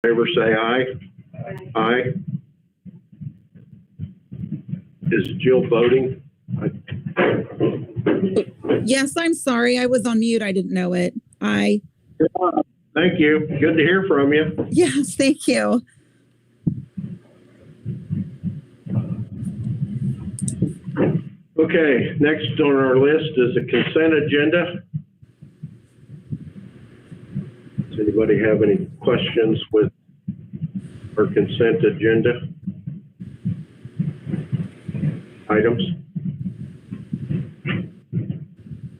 Favor say aye. Aye. Is Jill voting? Yes, I'm sorry. I was on mute. I didn't know it. Aye. Thank you. Good to hear from you. Yes, thank you. Okay, next on our list is the consent agenda. Does anybody have any questions with our consent agenda items?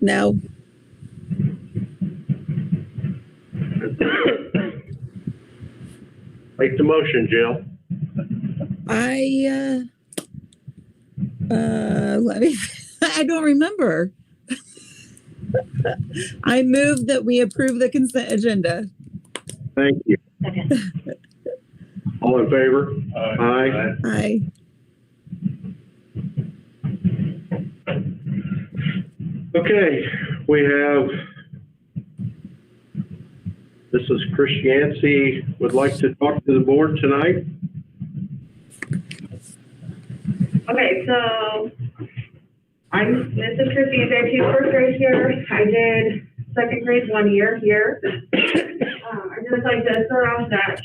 No. Make the motion, Jill. Let me, I don't remember. I move that we approve the consent agenda. Thank you. Okay. All in favor? Aye. Aye. Okay, we have, this is Chris Yancey, would like to talk to the board tonight. Okay, so I'm Mrs. Christie. I teach first grade here. I did second grade 1 year here. I just like to start off that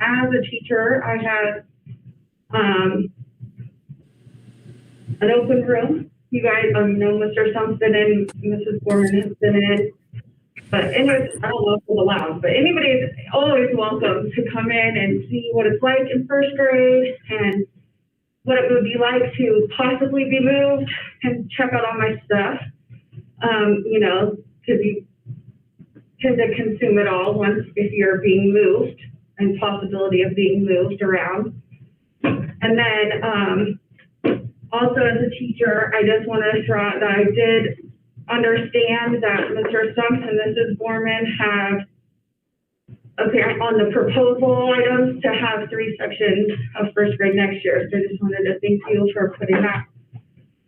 as a teacher, I had an open room. You guys know Mr. Stumpson and Mrs. Gorman has been in. But anyways, I don't know if it's allowed, but anybody is always welcome to come in and see what it's like in first grade and what it would be like to possibly be moved and check out all my stuff. You know, because you tend to consume it all once if you're being moved and possibility of being moved around. And then also as a teacher, I just want to throw out that I did understand that Mr. Stumps and Mrs. Gorman have on the proposal items to have 3 sections of first grade next year. So I just wanted to thank you for putting that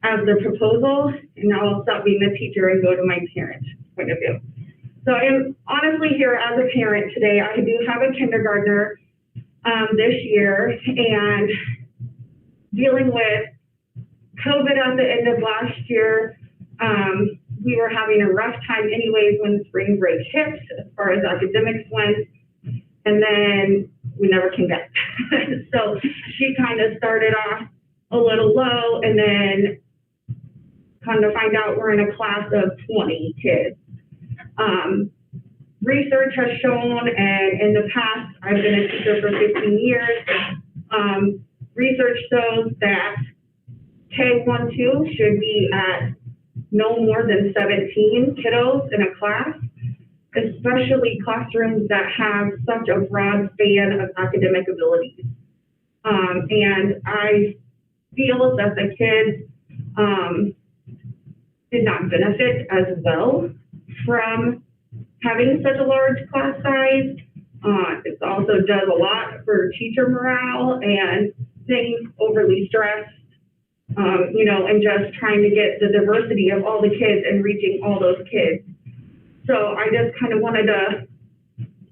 as the proposal. And now I'll stop being the teacher and go to my parent point of view. So I am honestly here as a parent today. I do have a kindergartner this year, and dealing with COVID at the end of last year, we were having a rough time anyways when spring break hit as far as academics went, and then we never came back. So she kind of started off a little low, and then kind of find out we're in a class of 20 kids. Research has shown, and in the past, I've been a teacher for 15 years, research shows that K-1-2 should be at no more than 17 kiddos in a class, especially classrooms that have such a broad span of academic abilities. And I feel that the kids did not benefit as well from having such a large class size. It also does a lot for teacher morale and things overly stressed. You know, and just trying to get the diversity of all the kids and reaching all those kids. So I just kind of wanted to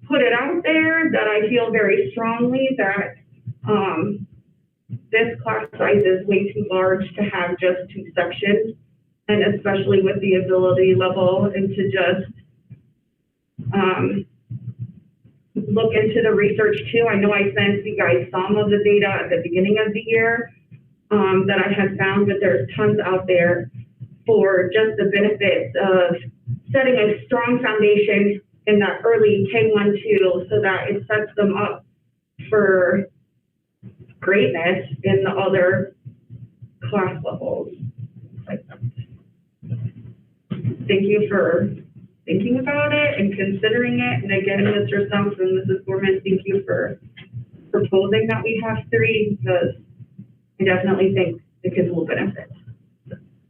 put it out there that I feel very strongly that this class size is way too large to have just 2 sections, and especially with the ability level, and to just look into the research too. I know I sent you guys some of the data at the beginning of the year that I had found, but there's tons out there for just the benefits of setting a strong foundation in that early K-1-2 so that it sets them up for greatness in the other class levels. Thank you for thinking about it and considering it. And again, Mr. Stumps and Mrs. Gorman, thank you for proposing that we have 3, because I definitely think the kids will benefit,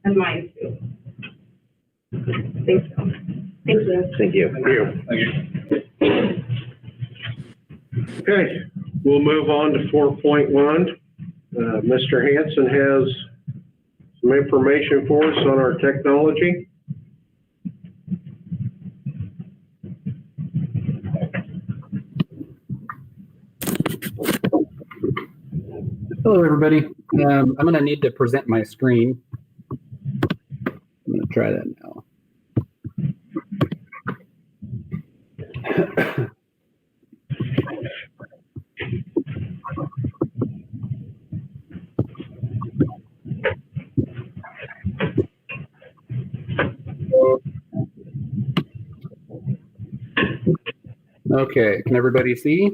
and mine too. Thank you. Thank you. Thank you. Thank you. Okay, we'll move on to 4.1. Mr. Hanson has some information for us on our technology. Hello, everybody. I'm going to need to present my screen. I'm going to try that now. Okay, can everybody see?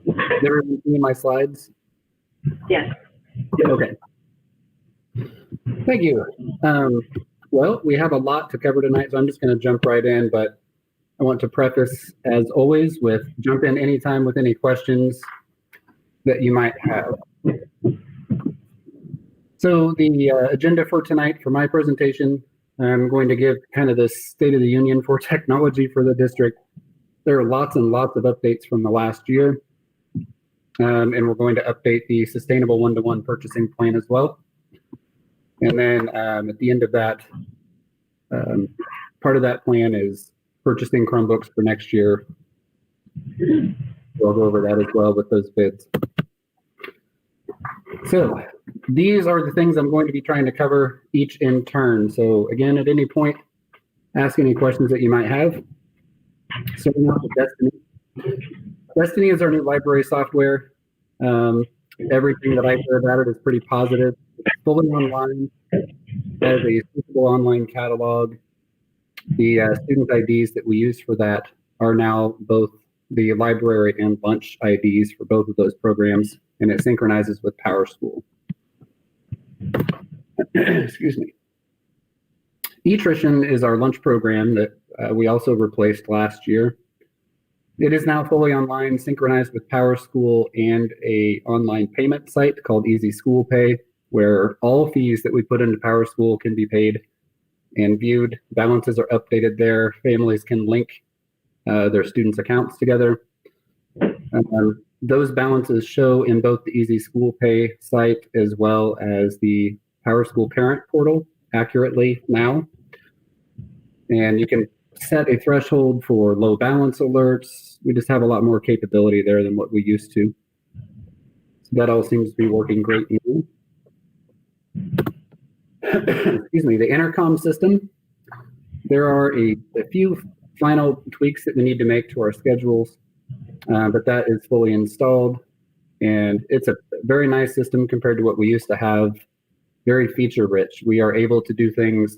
Did everyone see my slides? Yes. Okay. Thank you. Well, we have a lot to cover tonight, so I'm just going to jump right in, but I want to preface, as always, with jump in anytime with any questions that you might have. So the agenda for tonight, for my presentation, I'm going to give kind of the state of the union for technology for the district. There are lots and lots of updates from the last year, and we're going to update the sustainable one-to-one purchasing plan as well. And then at the end of that, part of that plan is purchasing Chromebooks for next year. We'll go over that as well with those bids. So these are the things I'm going to be trying to cover each in turn. So again, at any point, ask any questions that you might have. Starting off with Destiny. Destiny is our new library software. Everything that I hear about it is pretty positive. It's fully online, has a suitable online catalog. The student IDs that we use for that are now both the library and lunch IDs for both of those programs, and it synchronizes with PowerSchool. Excuse me. eTrition is our lunch program that we also replaced last year. It is now fully online, synchronized with PowerSchool and a online payment site called Easy School Pay, where all fees that we put into PowerSchool can be paid and viewed. Balances are updated there. Families can link their students' accounts together. Those balances show in both the Easy School Pay site as well as the PowerSchool parent portal accurately now. And you can set a threshold for low balance alerts. We just have a lot more capability there than what we used to. So that all seems to be working great now. Excuse me, the intercom system. There are a few final tweaks that we need to make to our schedules, but that is fully installed. And it's a very nice system compared to what we used to have, very feature rich. We are able to do things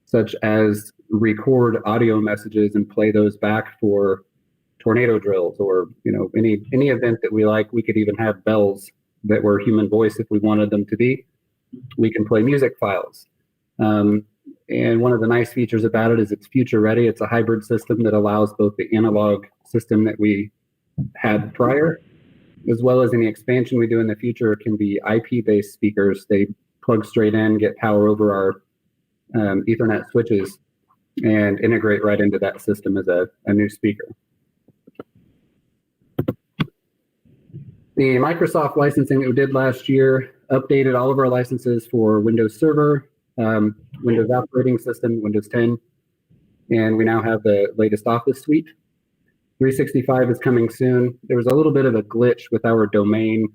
such as record audio messages and play those back for tornado drills, or any event that we like. We could even have bells that were human voice if we wanted them to be. We can play music files. And one of the nice features about it is it's future ready. It's a hybrid system that allows both the analog system that we had prior, as well as any expansion we do in the future. It can be IP-based speakers. They plug straight in, get power over our Ethernet switches, and integrate right into that system as a new speaker. The Microsoft licensing that we did last year updated all of our licenses for Windows Server, Windows operating system, Windows 10, and we now have the latest Office suite. 365 is coming soon. There was a little bit of a glitch with our domain,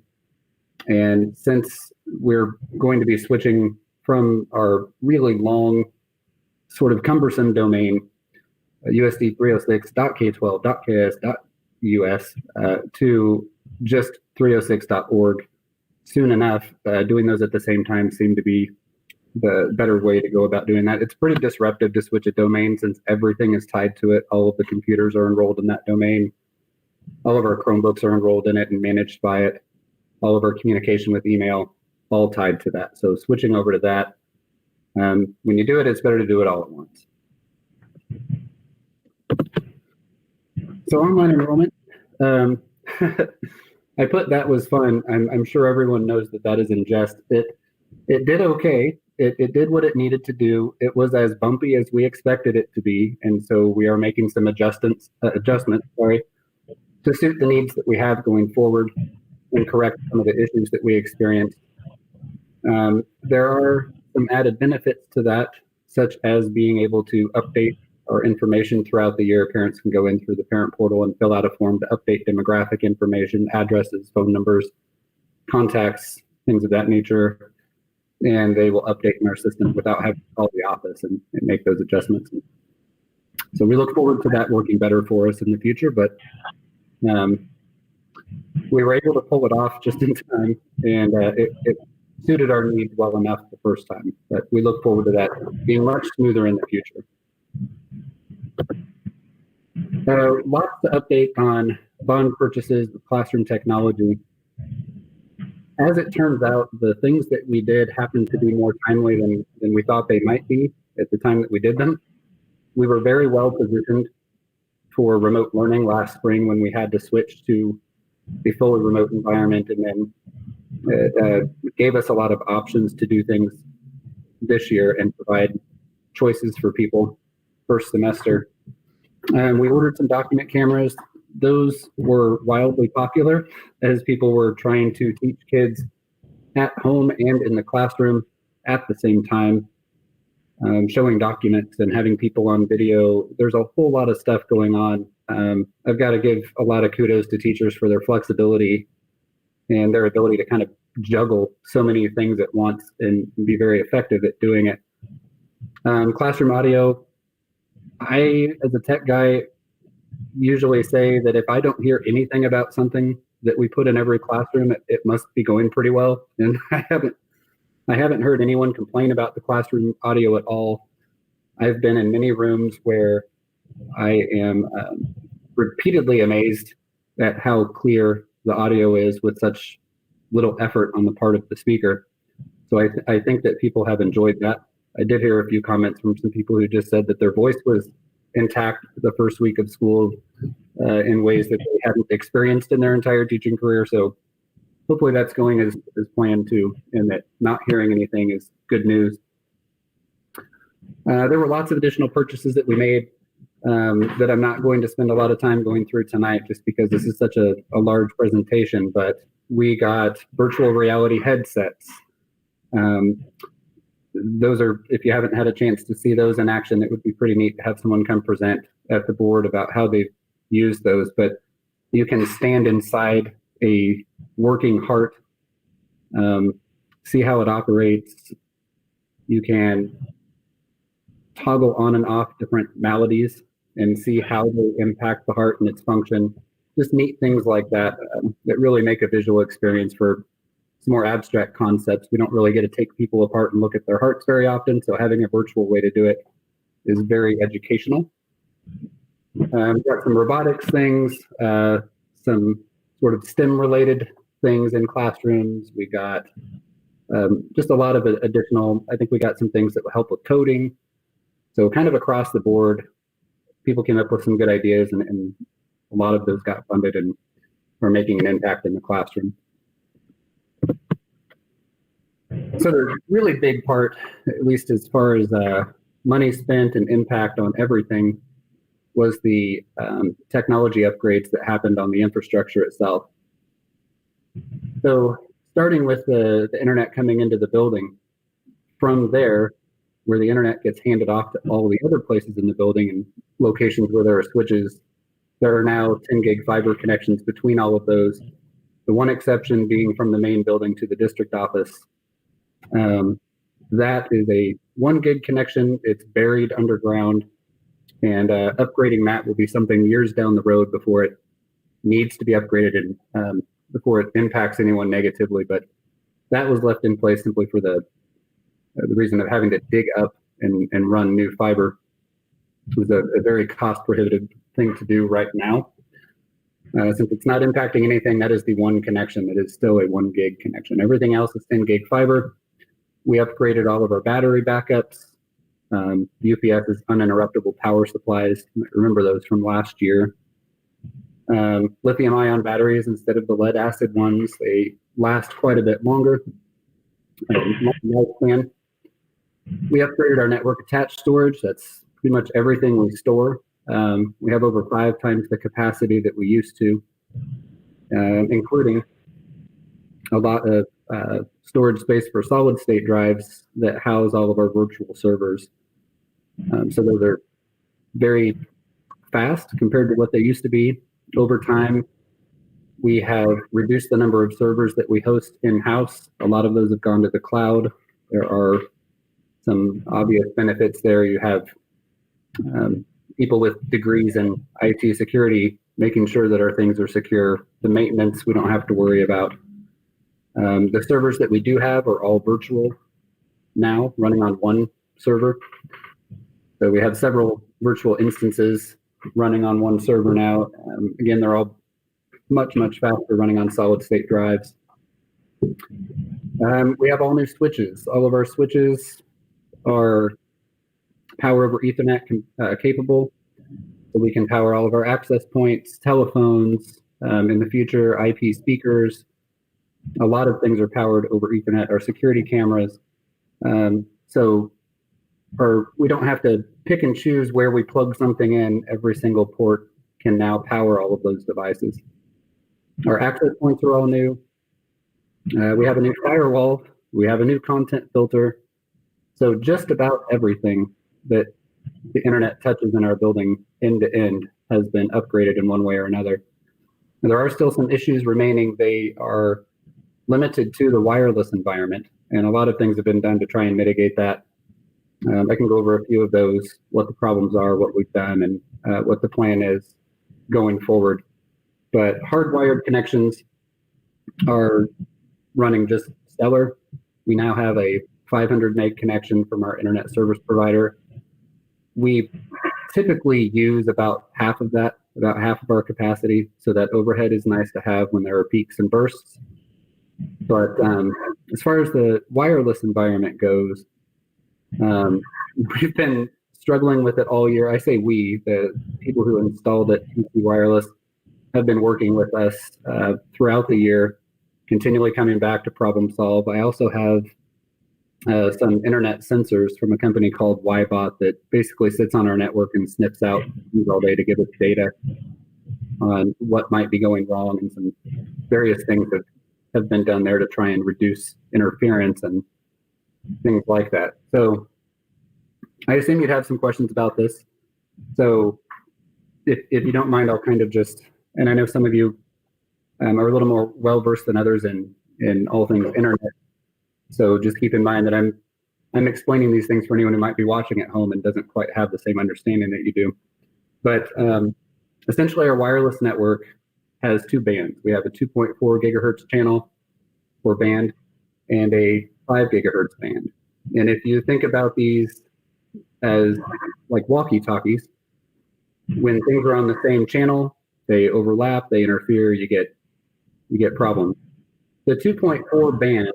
and since we're going to be switching from our really long, sort of cumbersome domain, USD 306.k12.ks.us, to just 306.org soon enough, doing those at the same time seemed to be the better way to go about doing that. It's pretty disruptive to switch a domain since everything is tied to it. All of the computers are enrolled in that domain. All of our Chromebooks are enrolled in it and managed by it. All of our communication with email, all tied to that. So switching over to that, when you do it, it's better to do it all at once. So online enrollment, I put that was fun. I'm sure everyone knows that is in jest. It did okay. It did what it needed to do. It was as bumpy as we expected it to be, and so we are making some adjustments, to suit the needs that we have going forward and correct some of the issues that we experienced. There are some added benefits to that, such as being able to update our information throughout the year. Parents can go in through the parent portal and fill out a form to update demographic information, addresses, phone numbers, contacts, things of that nature. And they will update in our system without having to call the office and make those adjustments. So we look forward to that working better for us in the future, but we were able to pull it off just in time, and it suited our needs well enough the first time. But we look forward to that being much smoother in the future. Lots to update on bond purchases, classroom technology. As it turns out, the things that we did happened to be more timely than we thought they might be at the time that we did them. We were very well positioned for remote learning last spring when we had to switch to a fully remote environment, and then it gave us a lot of options to do things this year and provide choices for people first semester. We ordered some document cameras. Those were wildly popular as people were trying to teach kids at home and in the classroom at the same time, showing documents and having people on video. There's a whole lot of stuff going on. I've got to give a lot of kudos to teachers for their flexibility and their ability to kind of juggle so many things at once and be very effective at doing it. Classroom audio, I, as a tech guy, usually say that if I don't hear anything about something that we put in every classroom, it must be going pretty well. And I haven't heard anyone complain about the classroom audio at all. I've been in many rooms where I am repeatedly amazed at how clear the audio is with such little effort on the part of the speaker. So I think that people have enjoyed that. I did hear a few comments from some people who just said that their voice was intact the first week of school in ways that they hadn't experienced in their entire teaching career. So hopefully that's going as planned too, and that not hearing anything is good news. There were lots of additional purchases that we made that I'm not going to spend a lot of time going through tonight just because this is such a large presentation, but we got virtual reality headsets. Those are, if you haven't had a chance to see those in action, it would be pretty neat to have someone come present at the board about how they've used those. But you can stand inside a working heart, see how it operates. You can toggle on and off different maladies and see how they impact the heart and its function. Just neat things like that that really make a visual experience for some more abstract concepts. We don't really get to take people apart and look at their hearts very often, so having a virtual way to do it is very educational. We've got some robotics things, some sort of STEM-related things in classrooms. We got just a lot of additional, I think we got some things that will help with coding. So kind of across the board, people came up with some good ideas, and a lot of those got funded and are making an impact in the classroom. So the really big part, at least as far as money spent and impact on everything, was the technology upgrades that happened on the infrastructure itself. So starting with the internet coming into the building, from there, where the internet gets handed off to all the other places in the building and locations where there are switches, there are now 10 gig fiber connections between all of those. The one exception being from the main building to the district office. That is a 1 gig connection. It's buried underground, and upgrading that will be something years down the road before it needs to be upgraded and before it impacts anyone negatively. But that was left in place simply for the reason of having to dig up and run new fiber. It was a very cost prohibitive thing to do right now. Since it's not impacting anything, that is the one connection that is still a 1 gig connection. Everything else is 10 gig fiber. We upgraded all of our battery backups. UPS is uninterruptible power supplies. Remember those from last year. Lithium ion batteries instead of the lead acid ones. They last quite a bit longer. Lifespan. We upgraded our network attached storage. That's pretty much everything we store. We have over 5 times the capacity that we used to, including a lot of storage space for solid state drives that house all of our virtual servers. So those are very fast compared to what they used to be. Over time, we have reduced the number of servers that we host in-house. A lot of those have gone to the cloud. There are some obvious benefits there. You have people with degrees in IT security making sure that our things are secure. The maintenance we don't have to worry about. The servers that we do have are all virtual now, running on one server. So we have several virtual instances running on one server now. Again, they're all much faster, running on solid state drives. We have all new switches. All of our switches are power over Ethernet capable. So we can power all of our access points, telephones, in the future, IP speakers. A lot of things are powered over Ethernet. Our security cameras. So we don't have to pick and choose where we plug something in. Every single port can now power all of those devices. Our access points are all new. We have a new firewall. We have a new content filter. So just about everything that the internet touches in our building end to end has been upgraded in one way or another. And there are still some issues remaining. They are limited to the wireless environment, and a lot of things have been done to try and mitigate that. I can go over a few of those, what the problems are, what we've done, and what the plan is going forward. But hardwired connections are running just stellar. We now have a 500 meg connection from our internet service provider. We typically use about half of that, about half of our capacity. So that overhead is nice to have when there are peaks and bursts. But as far as the wireless environment goes, we've been struggling with it all year. I say we, the people who installed it, TC Wireless, have been working with us throughout the year, continually coming back to problem solve. I also have some internet sensors from a company called YBot that basically sits on our network and sniffs out all day to give us data on what might be going wrong, and some various things that have been done there to try and reduce interference and things like that. So I assume you'd have some questions about this. So if you don't mind, I'll kind of just, and I know some of you are a little more well-versed than others in all things internet. So just keep in mind that I'm explaining these things for anyone who might be watching at home and doesn't quite have the same understanding that you do. But essentially our wireless network has two bands. We have a 2.4 gigahertz channel or band and a 5 gigahertz band. And if you think about these as like walkie-talkies, when things are on the same channel, they overlap, they interfere, you get problems. The 2.4 band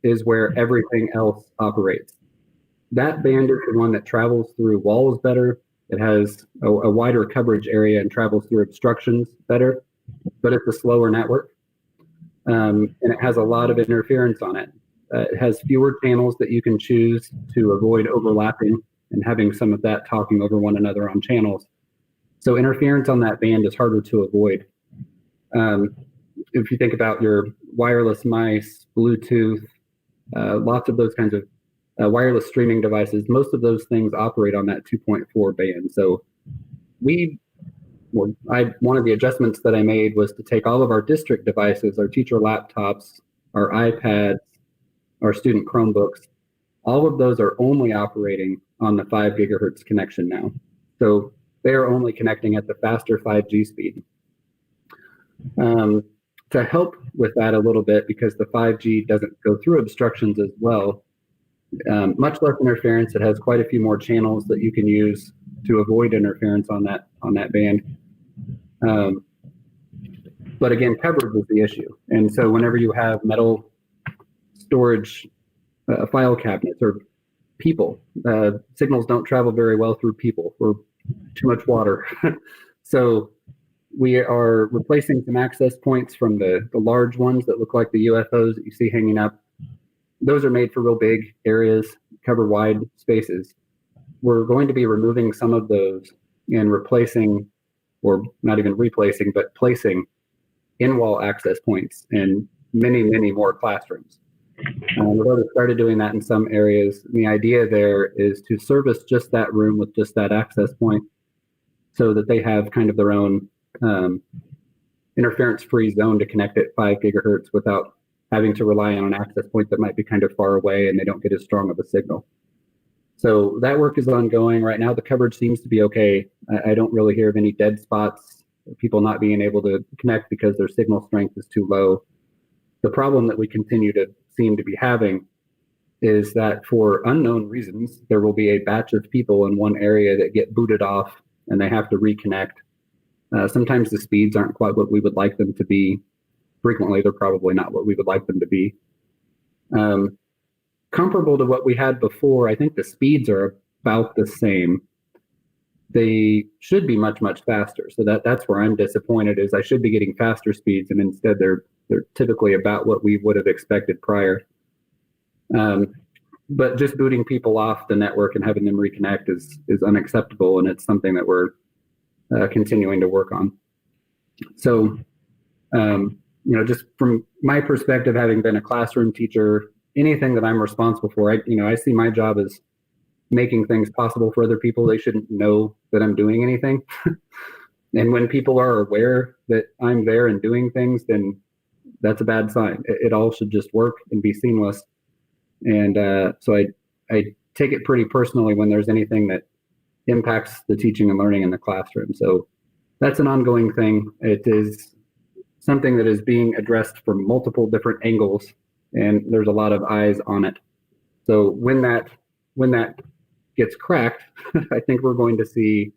is where everything else operates. That band is the one that travels through walls better. It has a wider coverage area and travels through obstructions better, but it's a slower network. And it has a lot of interference on it. It has fewer channels that you can choose to avoid overlapping and having some of that talking over one another on channels. So interference on that band is harder to avoid. If you think about your wireless mice, Bluetooth, lots of those kinds of wireless streaming devices, most of those things operate on that 2.4 band. So one of the adjustments that I made was to take all of our district devices, our teacher laptops, our iPads, our student Chromebooks, all of those are only operating on the 5 gigahertz connection now. So they are only connecting at the faster 5G speed. To help with that a little bit, because the 5G doesn't go through obstructions as well, much less interference. It has quite a few more channels that you can use to avoid interference on that band. But again, coverage is the issue. And so whenever you have metal storage file cabinets or people, signals don't travel very well through people or too much water. So we are replacing some access points from the large ones that look like the UFOs that you see hanging up. Those are made for real big areas, cover wide spaces. We're going to be removing some of those and replacing, or not even replacing, but placing in-wall access points in many, many more classrooms. We've already started doing that in some areas. And the idea there is to service just that room with just that access point, so that they have kind of their own interference-free zone to connect at 5 gigahertz without having to rely on an access point that might be kind of far away and they don't get as strong of a signal. So that work is ongoing. Right now, the coverage seems to be okay. I don't really hear of any dead spots, people not being able to connect because their signal strength is too low. The problem that we continue to seem to be having is that for unknown reasons, there will be a batch of people in one area that get booted off and they have to reconnect. Sometimes the speeds aren't quite what we would like them to be. Frequently, they're probably not what we would like them to be. Comparable to what we had before, I think the speeds are about the same. They should be much, much faster. So that's where I'm disappointed, is I should be getting faster speeds, and instead they're typically about what we would have expected prior. But just booting people off the network and having them reconnect is unacceptable, and it's something that we're continuing to work on. So, just from my perspective, having been a classroom teacher, anything that I'm responsible for, I see my job as making things possible for other people. They shouldn't know that I'm doing anything. And when people are aware that I'm there and doing things, then that's a bad sign. It all should just work and be seamless. And so I take it pretty personally when there's anything that impacts the teaching and learning in the classroom. So that's an ongoing thing. It is something that is being addressed from multiple different angles, and there's a lot of eyes on it. So when that gets cracked, I think we're going to see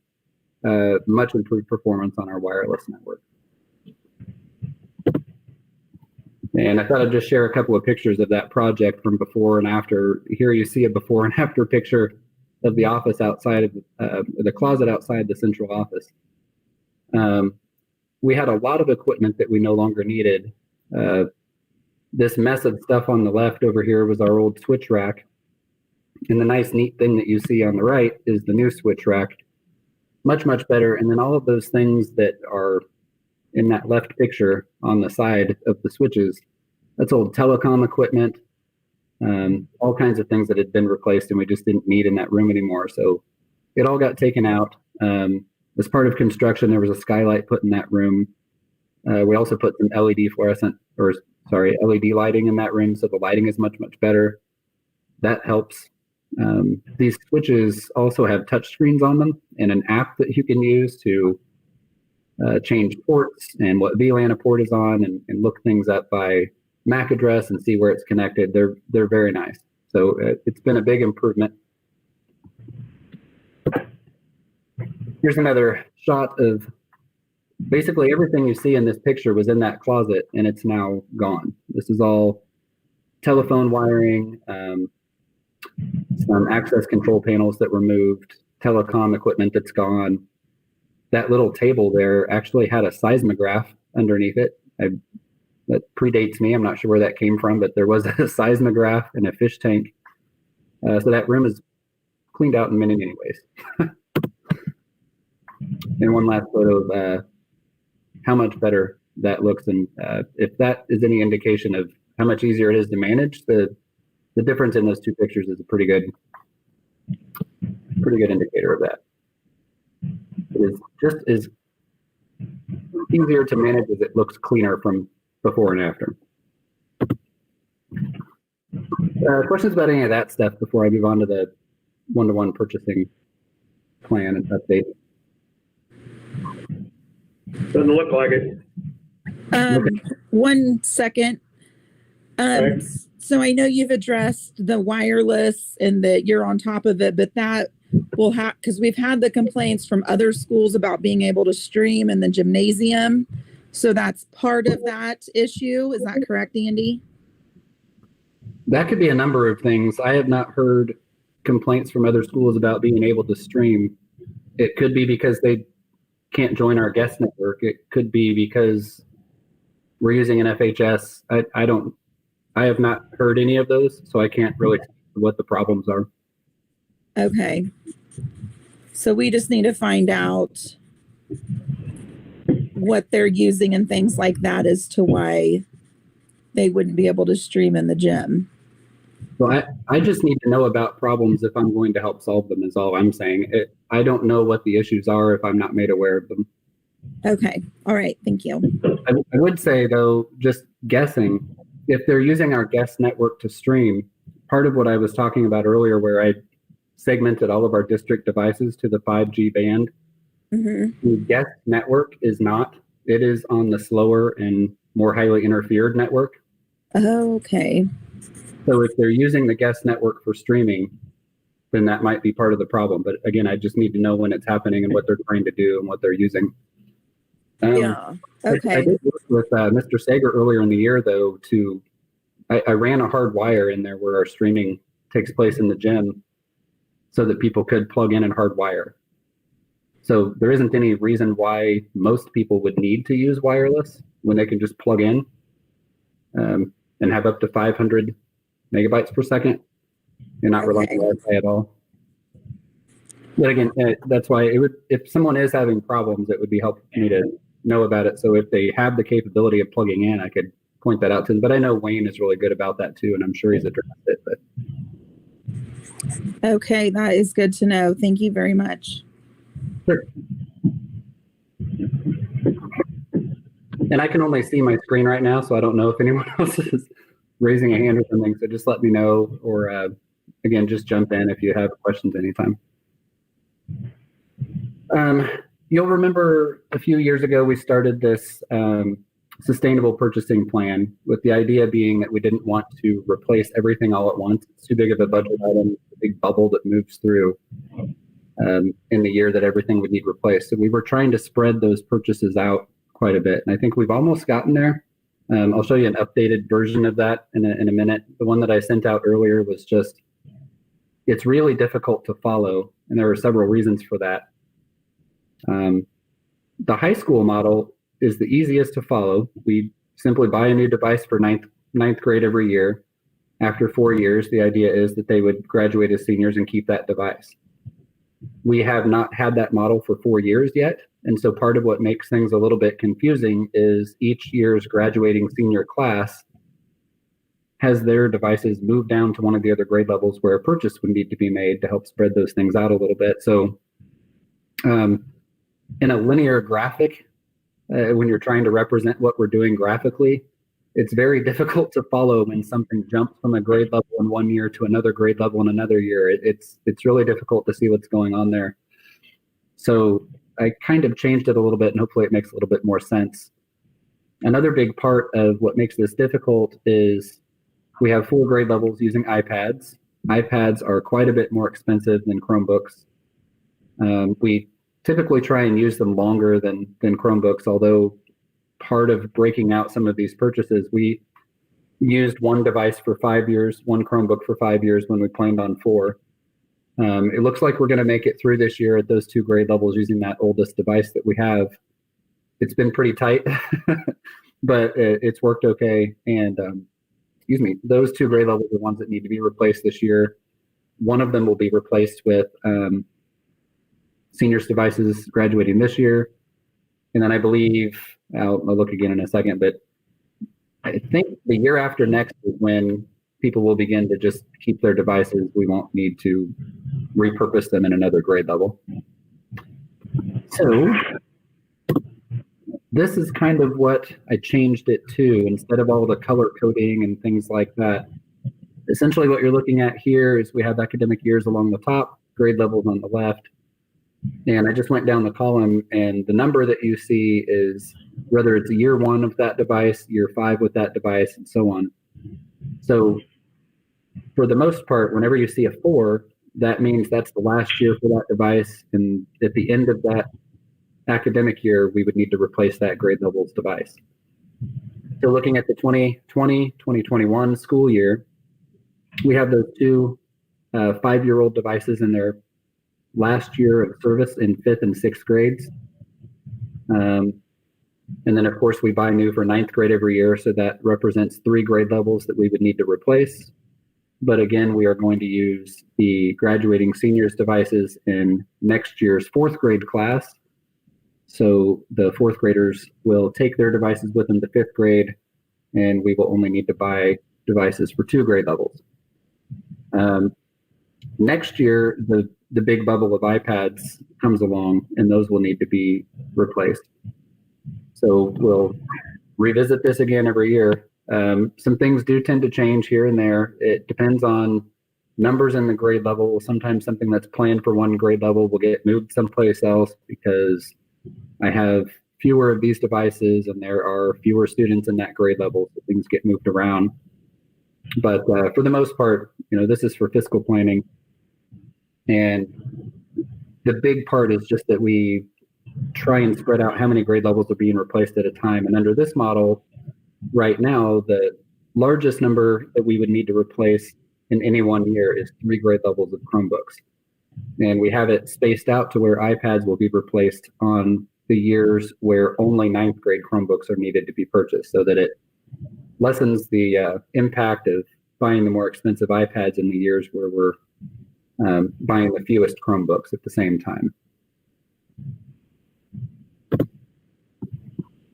much improved performance on our wireless network. And I thought I'd just share a couple of pictures of that project from before and after. Here you see a before and after picture of the office outside of the closet outside the central office. We had a lot of equipment that we no longer needed. This mess of stuff on the left over here was our old switch rack. And the nice, neat thing that you see on the right is the new switch rack. Much, much better. And then all of those things that are in that left picture on the side of the switches, that's old telecom equipment, all kinds of things that had been replaced and we just didn't need in that room anymore. So it all got taken out. As part of construction, there was a skylight put in that room. We also put some LED lighting in that room, so the lighting is much, much better. That helps. These switches also have touch screens on them and an app that you can use to change ports and what VLAN a port is on, and look things up by MAC address and see where it's connected. They're very nice. So it's been a big improvement. Here's another shot of basically everything you see in this picture was in that closet and it's now gone. This is all telephone wiring, some access control panels that were moved, telecom equipment that's gone. That little table there actually had a seismograph underneath it. That predates me. I'm not sure where that came from, but there was a seismograph and a fish tank. So that room is cleaned out in many, many ways. And one last photo of how much better that looks. And if that is any indication of how much easier it is to manage, the difference in those two pictures is a pretty good indicator of that. It is just as easier to manage as it looks cleaner from before and after. Questions about any of that stuff before I move on to the one-to-one purchasing plan and update? Doesn't look like it. Okay. 1 second. Okay. So I know you've addressed the wireless and that you're on top of it, but that will have, because we've had the complaints from other schools about being able to stream in the gymnasium. So that's part of that issue. Is that correct, Andy? That could be a number of things. I have not heard complaints from other schools about being able to stream. It could be because they can't join our guest network. It could be because we're using an FHS. I have not heard any of those, so I can't really tell you what the problems are. Okay. So we just need to find out what they're using and things like that as to why they wouldn't be able to stream in the gym. So I just need to know about problems if I'm going to help solve them is all I'm saying. I don't know what the issues are if I'm not made aware of them. Okay. All right. Thank you. I would say though, just guessing, if they're using our guest network to stream, part of what I was talking about earlier where I segmented all of our district devices to the 5G band, the guest network is not. It is on the slower and more highly interfered network. Okay. So if they're using the guest network for streaming, then that might be part of the problem. But again, I just need to know when it's happening and what they're trying to do and what they're using. Yeah. Okay. I did work with Mr. Sager earlier in the year, though, I ran a hard wire in there where our streaming takes place in the gym so that people could plug in and hardwire. So there isn't any reason why most people would need to use wireless when they can just plug in and have up to 500 megabytes per second and not rely on Wi-Fi at all. But again, that's why if someone is having problems, it would be helpful for me to know about it. So if they have the capability of plugging in, I could point that out to them. But I know Wayne is really good about that too, and I'm sure he's addressed it. But Okay, that is good to know. Thank you very much. sure. And I can only see my screen right now, so I don't know if anyone else is raising a hand or something. So just let me know, or again, just jump in if you have questions anytime. You'll remember a few years ago, we started this sustainable purchasing plan with the idea being that we didn't want to replace everything all at once. It's too big of a budget item, a big bubble that moves through in the year that everything would need replaced. So we were trying to spread those purchases out quite a bit. And I think we've almost gotten there. I'll show you an updated version of that in a minute. The one that I sent out earlier was just, it's really difficult to follow. And there are several reasons for that. The high school model is the easiest to follow. We simply buy a new device for ninth grade every year. After 4 years, the idea is that they would graduate as seniors and keep that device. We have not had that model for 4 years yet. And so part of what makes things a little bit confusing is each year's graduating senior class has their devices moved down to one of the other grade levels where a purchase would need to be made to help spread those things out a little bit. So in a linear graphic, when you're trying to represent what we're doing graphically, it's very difficult to follow when something jumps from a grade level in 1 year to another grade level in another year. It's really difficult to see what's going on there. So I kind of changed it a little bit, and hopefully it makes a little bit more sense. Another big part of what makes this difficult is we have 4 grade levels using iPads. iPads are quite a bit more expensive than Chromebooks. We typically try and use them longer than Chromebooks, although part of breaking out some of these purchases, we used one device for 5 years, one Chromebook for 5 years when we planned on 4. It looks like we're going to make it through this year at those 2 grade levels using that oldest device that we have. It's been pretty tight, but it's worked okay. And those 2 grade levels are the ones that need to be replaced this year. One of them will be replaced with seniors devices graduating this year. And then I believe, I'll look again in a second, but I think the year after next is when people will begin to just keep their devices. We won't need to repurpose them in another grade level. So this is kind of what I changed it to, instead of all the color coding and things like that. Essentially what you're looking at here is we have academic years along the top, grade levels on the left. And I just went down the column, and the number that you see is whether it's year 1 of that device, year 5 with that device, and so on. So for the most part, whenever you see a 4, that means that's the last year for that device. And at the end of that academic year, we would need to replace that grade level's device. So looking at the 2020-2021 school year, we have those 2 5-year-old devices in their last year of service in 5th and 6th grades. And then of course we buy new for 9th grade every year. So that represents 3 grade levels that we would need to replace. But again, we are going to use the graduating seniors devices in next year's 4th grade class. So the 4th graders will take their devices with them to 5th grade, and we will only need to buy devices for 2 grade levels. Next year, the big bubble of iPads comes along, and those will need to be replaced. So we'll revisit this again every year. Some things do tend to change here and there. It depends on numbers in the grade level. Sometimes something that's planned for one grade level will get moved someplace else because I have fewer of these devices and there are fewer students in that grade level, so things get moved around. But for the most part, this is for fiscal planning. And the big part is just that we try and spread out how many grade levels are being replaced at a time. And under this model, right now, the largest number that we would need to replace in any one year is 3 grade levels of Chromebooks. And we have it spaced out to where iPads will be replaced on the years where only 9th grade Chromebooks are needed to be purchased, so that it lessens the impact of buying the more expensive iPads in the years where we're buying the fewest Chromebooks at the same time.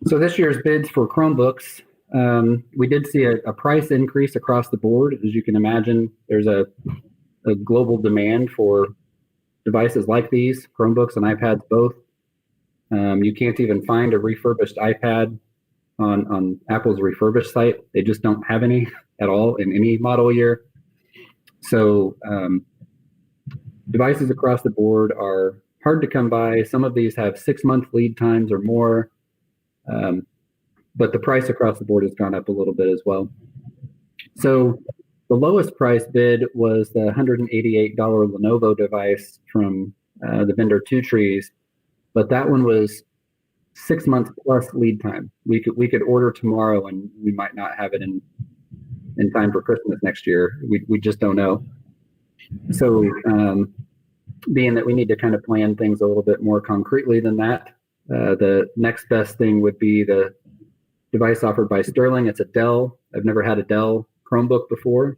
So this year's bids for Chromebooks, we did see a price increase across the board. As you can imagine, there's a global demand for devices like these, Chromebooks and iPads both. You can't even find a refurbished iPad on Apple's refurbished site. They just don't have any at all in any model year. So devices across the board are hard to come by. Some of these have 6-month lead times or more, but the price across the board has gone up a little bit as well. So the lowest price bid was the $188 Lenovo device from the vendor Two Trees, but that one was 6 months plus lead time. We could order tomorrow and we might not have it in time for Christmas next year. We just don't know. So being that we need to kind of plan things a little bit more concretely than that, the next best thing would be the device offered by Sterling. It's a Dell. I've never had a Dell Chromebook before.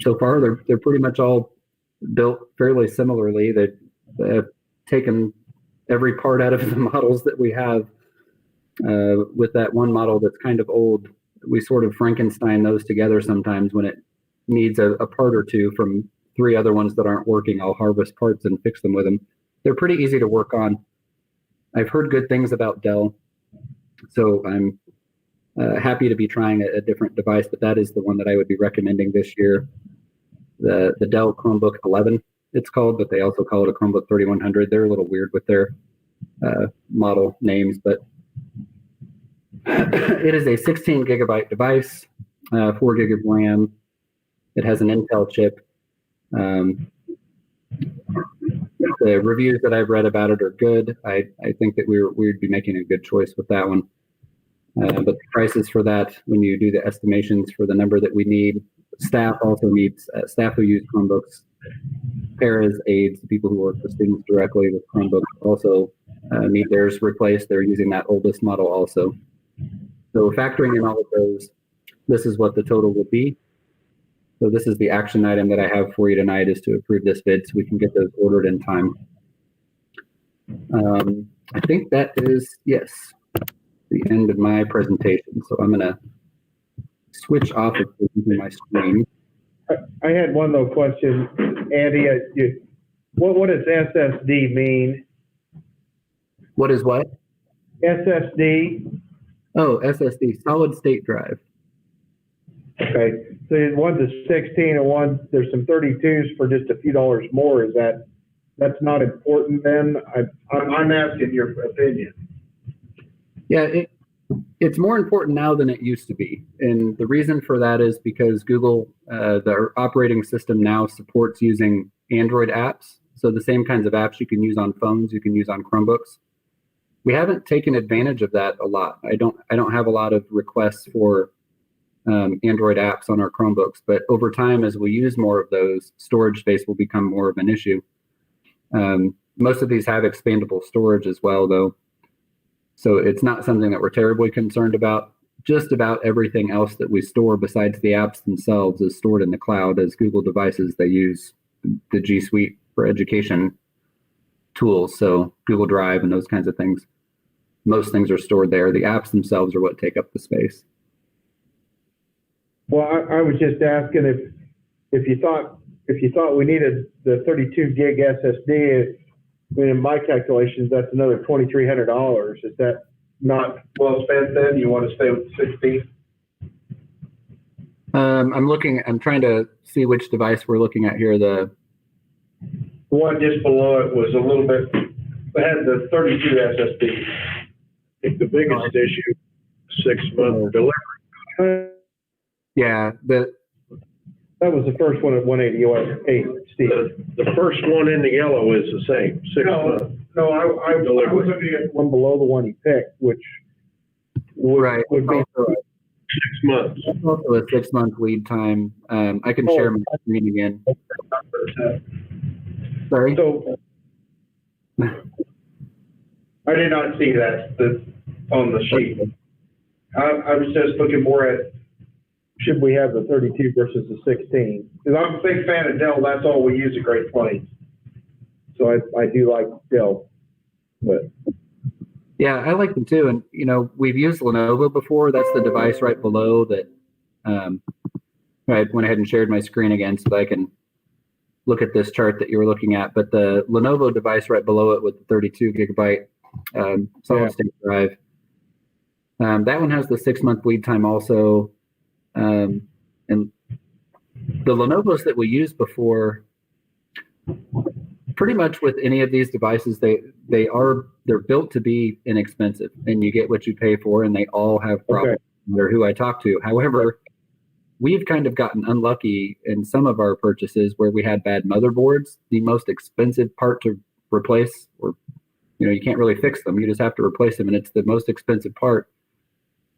So far, they're pretty much all built fairly similarly. They've taken every part out of the models that we have. With that one model that's kind of old, we sort of Frankenstein those together sometimes when it needs a part or two from 3 other ones that aren't working. I'll harvest parts and fix them with them. They're pretty easy to work on. I've heard good things about Dell, so I'm happy to be trying a different device, but that is the one that I would be recommending this year. The Dell Chromebook 11, it's called, but they also call it a Chromebook 3100. They're a little weird with their model names, but it is a 16 gigabyte device, 4 gig of RAM. It has an Intel chip. The reviews that I've read about it are good. I think that we'd be making a good choice with that one. But the prices for that, when you do the estimations for the number that we need, staff also needs, staff who use Chromebooks, paras, aides, people who work with students directly with Chromebooks also need theirs replaced. They're using that oldest model also. So factoring in all of those, this is what the total will be. So this is the action item that I have for you tonight, is to approve this bid so we can get those ordered in time. I think that is, yes, the end of my presentation. So I'm going to switch off of my screen. I had one little question, Andy. What does SSD mean? What is what? SSD. Oh, SSD, solid state drive. Okay, so one's a 16 and there's some 32s for just a few dollars more. That's not important then? I'm asking your opinion. Yeah, it's more important now than it used to be. And the reason for that is because Google, the operating system now supports using Android apps. So the same kinds of apps you can use on phones, you can use on Chromebooks. We haven't taken advantage of that a lot. I don't have a lot of requests for Android apps on our Chromebooks, but over time, as we use more of those, storage space will become more of an issue. Most of these have expandable storage as well, though. So it's not something that we're terribly concerned about. Just about everything else that we store besides the apps themselves is stored in the cloud as Google devices. They use the G Suite for education tools, so Google Drive and those kinds of things. Most things are stored there. The apps themselves are what take up the space. Well, I was just asking if you thought we needed the 32 gig SSD. In my calculations, that's another $2,300. Is that not well spent then? You want to stay with the 16? I'm trying to see which device we're looking at here. The one just below it was a little bit, it had the 32 SSD. I think the biggest issue, 6-month delivery. Yeah, That was the first one at 180 US 8, Steve. The first one in the yellow is the same, 6 months. No, I was looking at one below the one he picked, which would be 6 months. That's also a 6-month lead time. I can share my screen again. Sorry. So I did not see that on the sheet. I was just looking more at should we have the 32 versus the 16? Because I'm a big fan of Dell. That's all we use at Great Plains. So I do like Dell, but. Yeah, I like them too. And, we've used Lenovo before. That's the device right below that. I went ahead and shared my screen again so that I can look at this chart that you were looking at. But the Lenovo device right below it with the 32 gigabyte solid state drive, that one has the 6-month lead time also. And the Lenovos that we used before, pretty much with any of these devices, they're built to be inexpensive, and you get what you pay for, and they all have problems no matter who I talk to. However, we've kind of gotten unlucky in some of our purchases where we had bad motherboards. The most expensive part to replace, or you can't really fix them, you just have to replace them, and it's the most expensive part.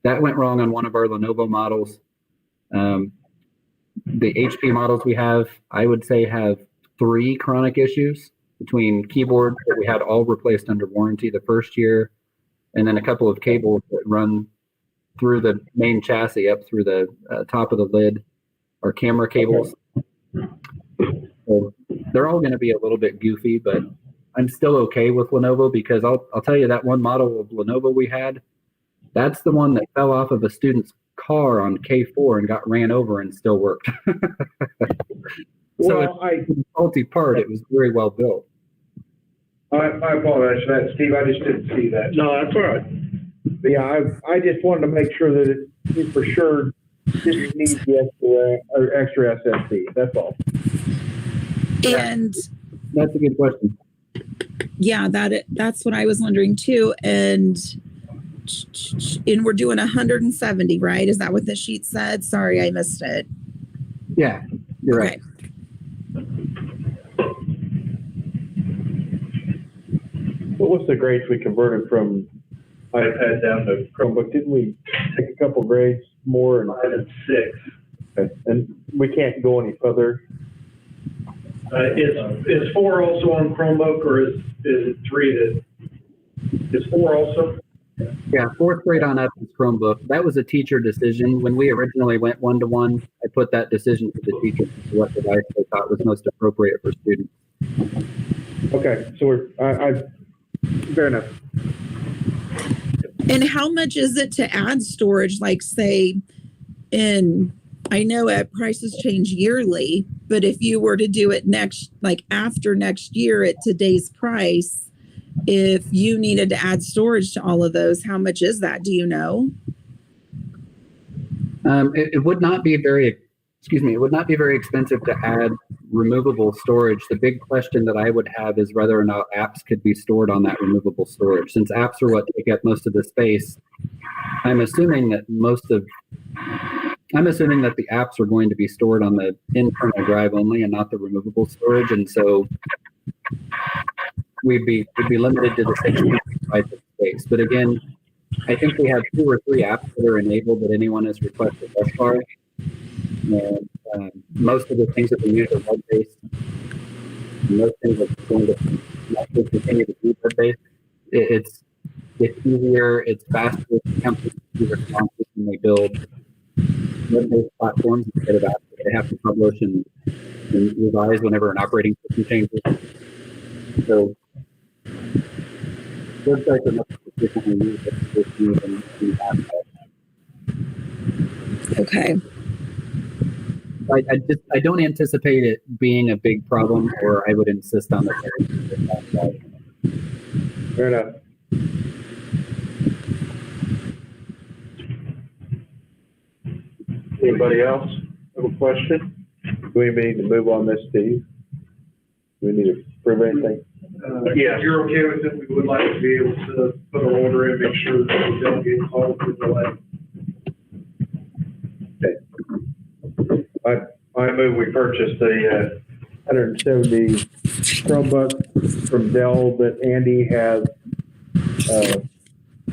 That went wrong on one of our Lenovo models. The HP models we have, I would say, have 3 chronic issues between keyboards that we had all replaced under warranty the first year, and then a couple of cables that run through the main chassis up through the top of the lid are camera cables. So they're all going to be a little bit goofy, but I'm still okay with Lenovo because I'll tell you that one model of Lenovo we had, that's the one that fell off of a student's car on K4 and got ran over and still worked. So it's a faulty part. It was very well built. I apologize for that, Steve. I just didn't see that. No, that's all right. Yeah, I just wanted to make sure that it for sure didn't need the extra SSD. That's all. And that's a good question. Yeah, that's what I was wondering too. And we're doing 170, right? Is that what the sheet said? Sorry, I missed it. Yeah, you're right. What was the grades we converted from iPad down to Chromebook? Didn't we take a couple grades more? And 6. Okay. And we can't go any further. Is 4 also on Chromebook, or is it 3 is 4 also? Yeah, 4th grade on up is Chromebook. That was a teacher decision. When we originally went 1-to-1, I put that decision to the teacher what device they thought was most appropriate for students. Okay, so fair enough. And how much is it to add storage? Like, say, I know prices change yearly, but if you were to do it after next year at today's price, if you needed to add storage to all of those, how much is that? Do you know? It would not be very expensive to add removable storage. The big question that I would have is whether or not apps could be stored on that removable storage. Since apps are what take up most of the space, I'm assuming that the apps are going to be stored on the internal drive only and not the removable storage, and so we'd be limited to the 16 gigabytes of space. But again, I think we have 2 or 3 apps that are enabled that anyone has requested thus far. And most of the things that we use are web-based. Most things are going to continue to be web-based. It's easier, it's faster, companies can be responsive when they build web-based platforms instead of apps that they have to publish and revise whenever an operating system changes. So websites are much more frequently used than apps. Okay. I don't anticipate it being a big problem, or I would insist on the parents. Fair enough. Anybody else have a question? Do we need to move on this, Steve? Do we need to prove anything? Yeah. If you're okay with it, we would like to be able to put an order in, make sure that we don't get called for delay. I move we purchased the 170 Chromebooks from Dell that Andy has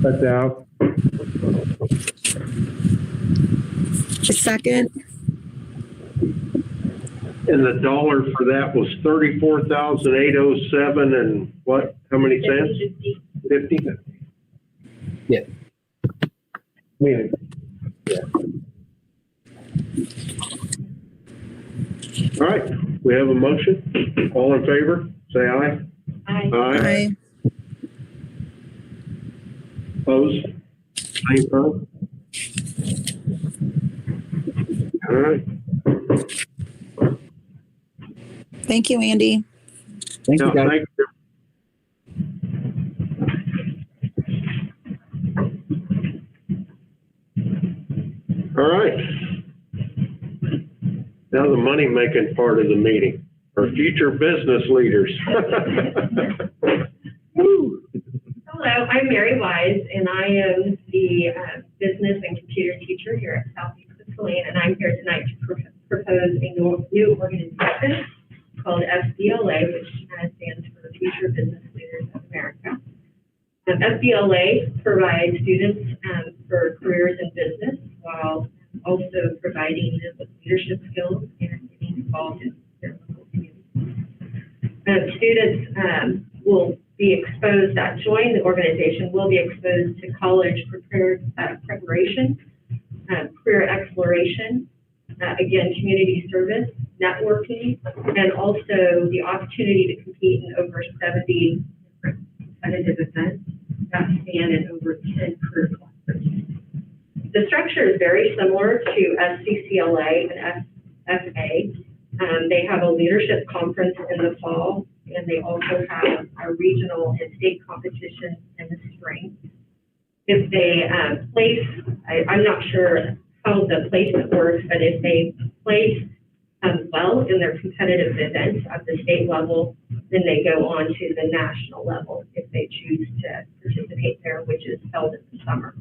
put out. A second. And the dollar for that was 34,807 and what? How many cents? 50. Yeah. Yeah. All right, we have a motion. All in favor, say aye. Aye. Aye. Opposed? Same sign. All right. Thank you, Andy. Thank you, Now, guys. thank you. All right. Now the money-making part of the meeting, our future business leaders. Woo. Hello, I'm Mary Wise, and I am the business and computer teacher here at Southeast Saline, and I'm here tonight to propose a new organization called FBLA, which stands for Future Business Leaders of America. FBLA provides students for careers in business while also providing them with leadership skills and getting involved in their local community. Students will be exposed, that join the organization will be exposed to college preparation, career exploration, again, community service, networking, and also the opportunity to compete in over 70 different competitive events that span in over 10 career clusters. The structure is very similar to SCCLA and FFA. They have a leadership conference in the fall, and they also have a regional and state competition in the spring. If they I'm not sure how the placement works, but if they place well in their competitive events at the state level, then they go on to the national level if they choose to participate there, which is held in the summer.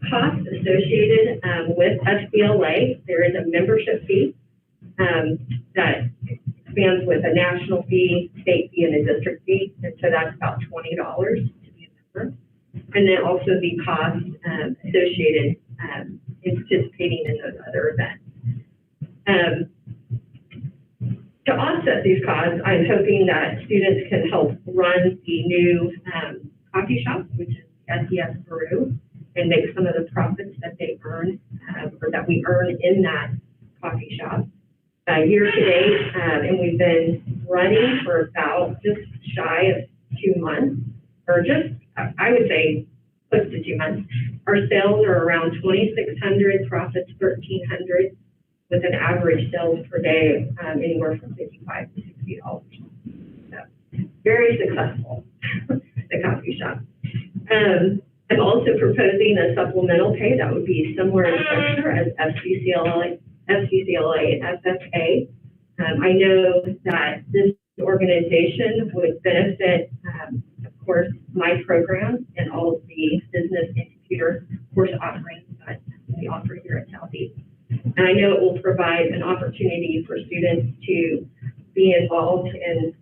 Costs associated with SBLA, there is a membership fee that expands with a national fee, state fee, and a district fee, and so that's about $20 to be a member. And then also the cost associated in participating in those other events. To offset these costs, I'm hoping that students can help run the new coffee shop, which is SES Brew, and make some of the profits that they earn or that we earn in that coffee shop. Year to date, and we've been running for about just shy of 2 months, or just, I would say, close to 2 months. Our sales are around 2,600, profits 1,300, with an average sales per day anywhere from $55 to $60. So very successful, the coffee shop. I'm also proposing a supplemental pay that would be similar in structure as FCCLA and FFA. I know that this organization would benefit, of course, my program and all of the business and computer course offerings that we offer here at Southeast. And I know it will provide an opportunity for students to be involved in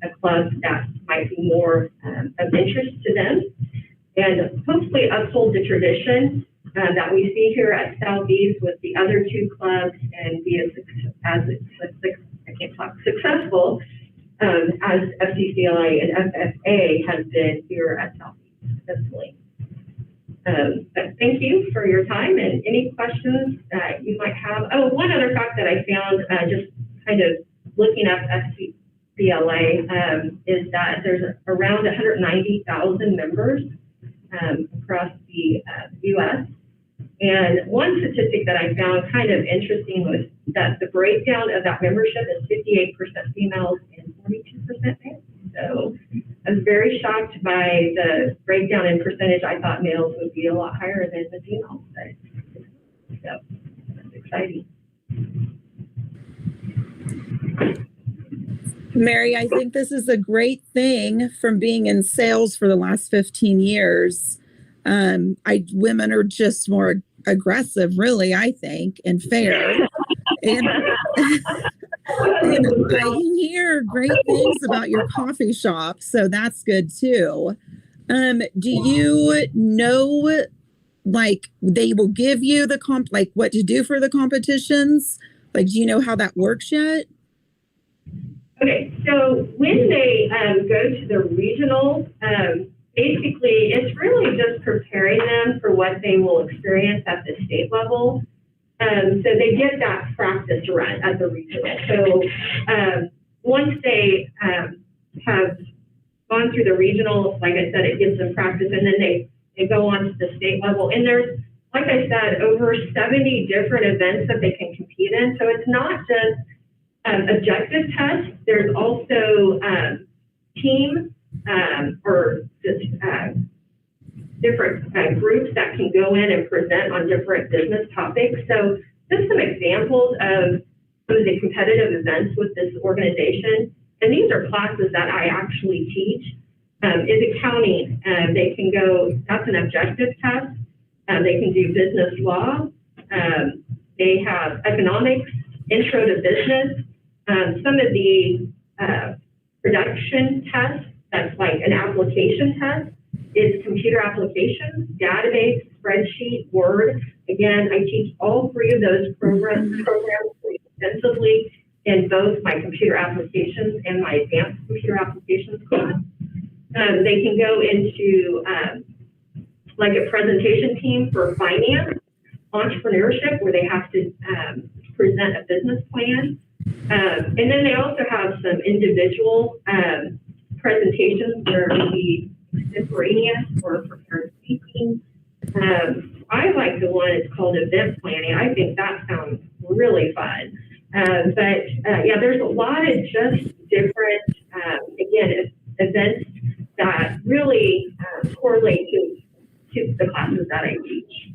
a club that might be more of interest to them, and hopefully uphold the tradition that we see here at Southeast with the other 2 clubs, and be successful as FCCLA and FFA has been here at Southeast successfully. But thank you for your time, and any questions that you might have. Oh, one other fact that I found just kind of looking up FCCLA is that there's around 190,000 members across the U.S. And one statistic that I found kind of interesting was that the breakdown of that membership is 58% females and 42% males. So I was very shocked by the breakdown in percentage. I thought males would be a lot higher than the females, but so that's exciting. Mary, I think this is a great thing from being in sales for the last 15 years. Women are just more aggressive, really, I think, and fair. And I hear great things about your coffee shop, so that's good too. Do you know, like, they will give you the like what to do for the competitions? Like, do you know how that works yet? Okay, so when they go to the regional, basically it's really just preparing them for what they will experience at the state level. So they get that practice run at the regional. So once they have gone through the regional, like I said, it gives them practice, and then they go on to the state level. And there's, like I said, over 70 different events that they can compete in. So it's not just objective tests. There's also team or just different groups that can go in and present on different business topics. So just some examples of some of the competitive events with this organization. And these are classes that I actually teach. Is accounting. They can go, that's an objective test. They can do business law. They have economics, intro to business. Some of the production tests, that's like an application test, is computer applications, database, spreadsheet, Word. Again, I teach all three of those programs extensively in both my computer applications and my advanced computer applications class. They can go into like a presentation team for finance, entrepreneurship, where they have to present a business plan. And then they also have some individual presentations where it would be extemporaneous or prepared speaking. I like the one, it's called event planning. I think that sounds really fun. Yeah, there's a lot of just different, again, events that really correlate to the classes that I teach.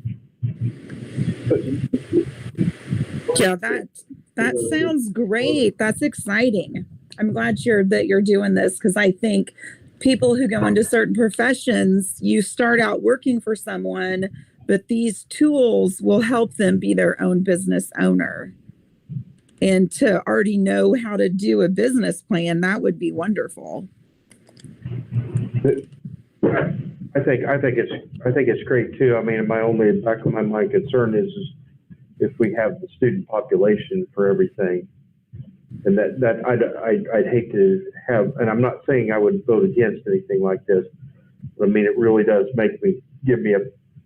Yeah, that sounds great. That's exciting. I'm glad that you're doing this, because I think people who go into certain professions, you start out working for someone, but these tools will help them be their own business owner. And to already know how to do a business plan, that would be wonderful. I think it's great too. I mean, my concern is if we have the student population for everything, and that I'd hate to have. And I'm not saying I would vote against anything like this, but I mean, it really does give me a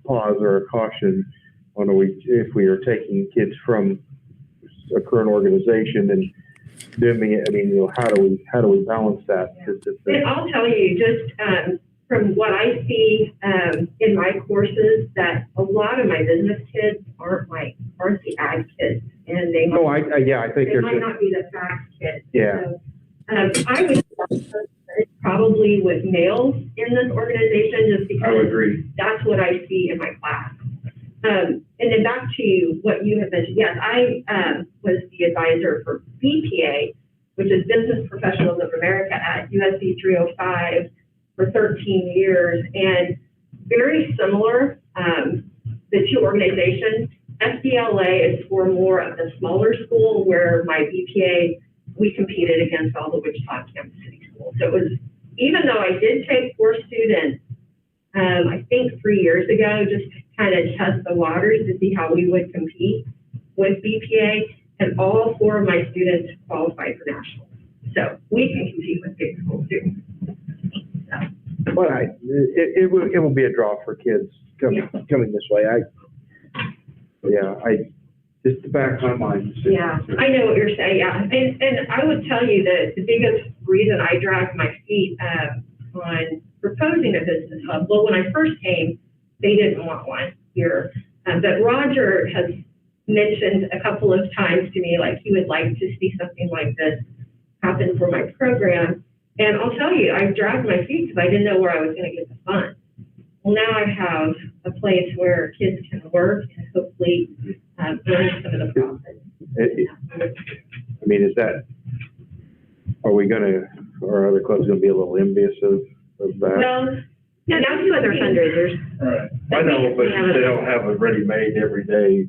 pause or a caution on if we are taking kids from a current organization and doing it. I mean, how do we balance that? And I'll tell you, just from what I see in my courses, that a lot of my business kids aren't the ag kids, and they might, I think they might not be the fast kids. Yeah. So, I would probably with males in this organization, just because I would agree. That's what I see in my class. And then back to what you had mentioned, yes, I was the advisor for BPA, which is Business Professionals of America at USC 305 for 13 years, and very similar, the two organizations. SBLA is for more of the smaller school, where my BPA, we competed against all the Wichita Kansas City schools. So it was, even though I did take 4 students, I think 3 years ago, just to kind of test the waters to see how we would compete with BPA, and all 4 of my students qualified for nationals. So we can compete with big schools too. So. But it will be a draw for kids coming this way. Just the back of my mind. Yeah, I know what you're saying. Yeah, and I would tell you that the biggest reason I dragged my feet on proposing a business hub. Well, when I first came, they didn't want one here. But Roger has mentioned a couple of times to me, like he would like to see something like this happen for my program. And I'll tell you, I dragged my feet because I didn't know where I was going to get the funds. Well, now I have a place where kids can work and hopefully earn some of the profits. I mean, are other clubs gonna be a little envious of that? Well, yeah, that's what they're fundraisers. Right. I know, but they don't have it ready-made every day.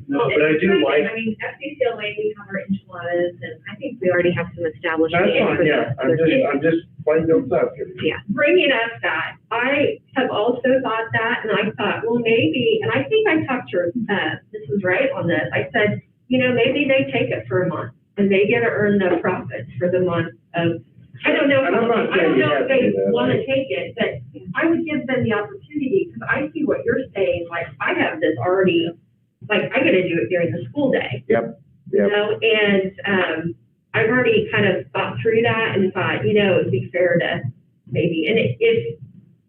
No, but I do like. I mean, FCCLA, we cover enchiladas, and I think we already have some established. That's fine, yeah. I'm just playing devil's advocate. Yeah, bringing up that, I have also thought that, and I thought, well, maybe, and I think I talked to Mrs. Wright on this. I said, maybe they take it for a month, and they get to earn the profits for the month of. I don't know if they want to take it, but I would give them the opportunity because I see what you're saying. Like, I have this already. Like, I got to do it during the school day. Yep. And I've already kind of thought through that and thought, it would be fair to maybe, and if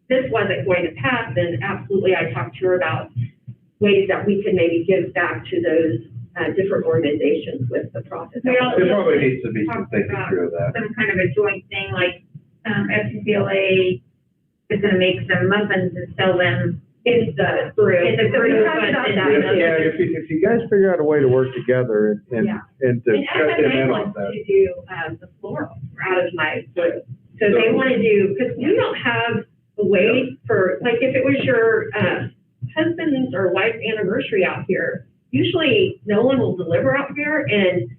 this wasn't going to pass, then absolutely I talked to her about ways that we could maybe give back to those different organizations with the profit. There probably needs to be some thinking through of that. Some kind of a joint thing, like FCCLA is going to make some muffins and sell them. In the group. Yeah, if you guys figure out a way to work together and to cut them in on that. To do the floral out of my group. So they want to do, because we don't have a way for, like, if it was your husband's or wife's anniversary out here, usually no one will deliver out here, and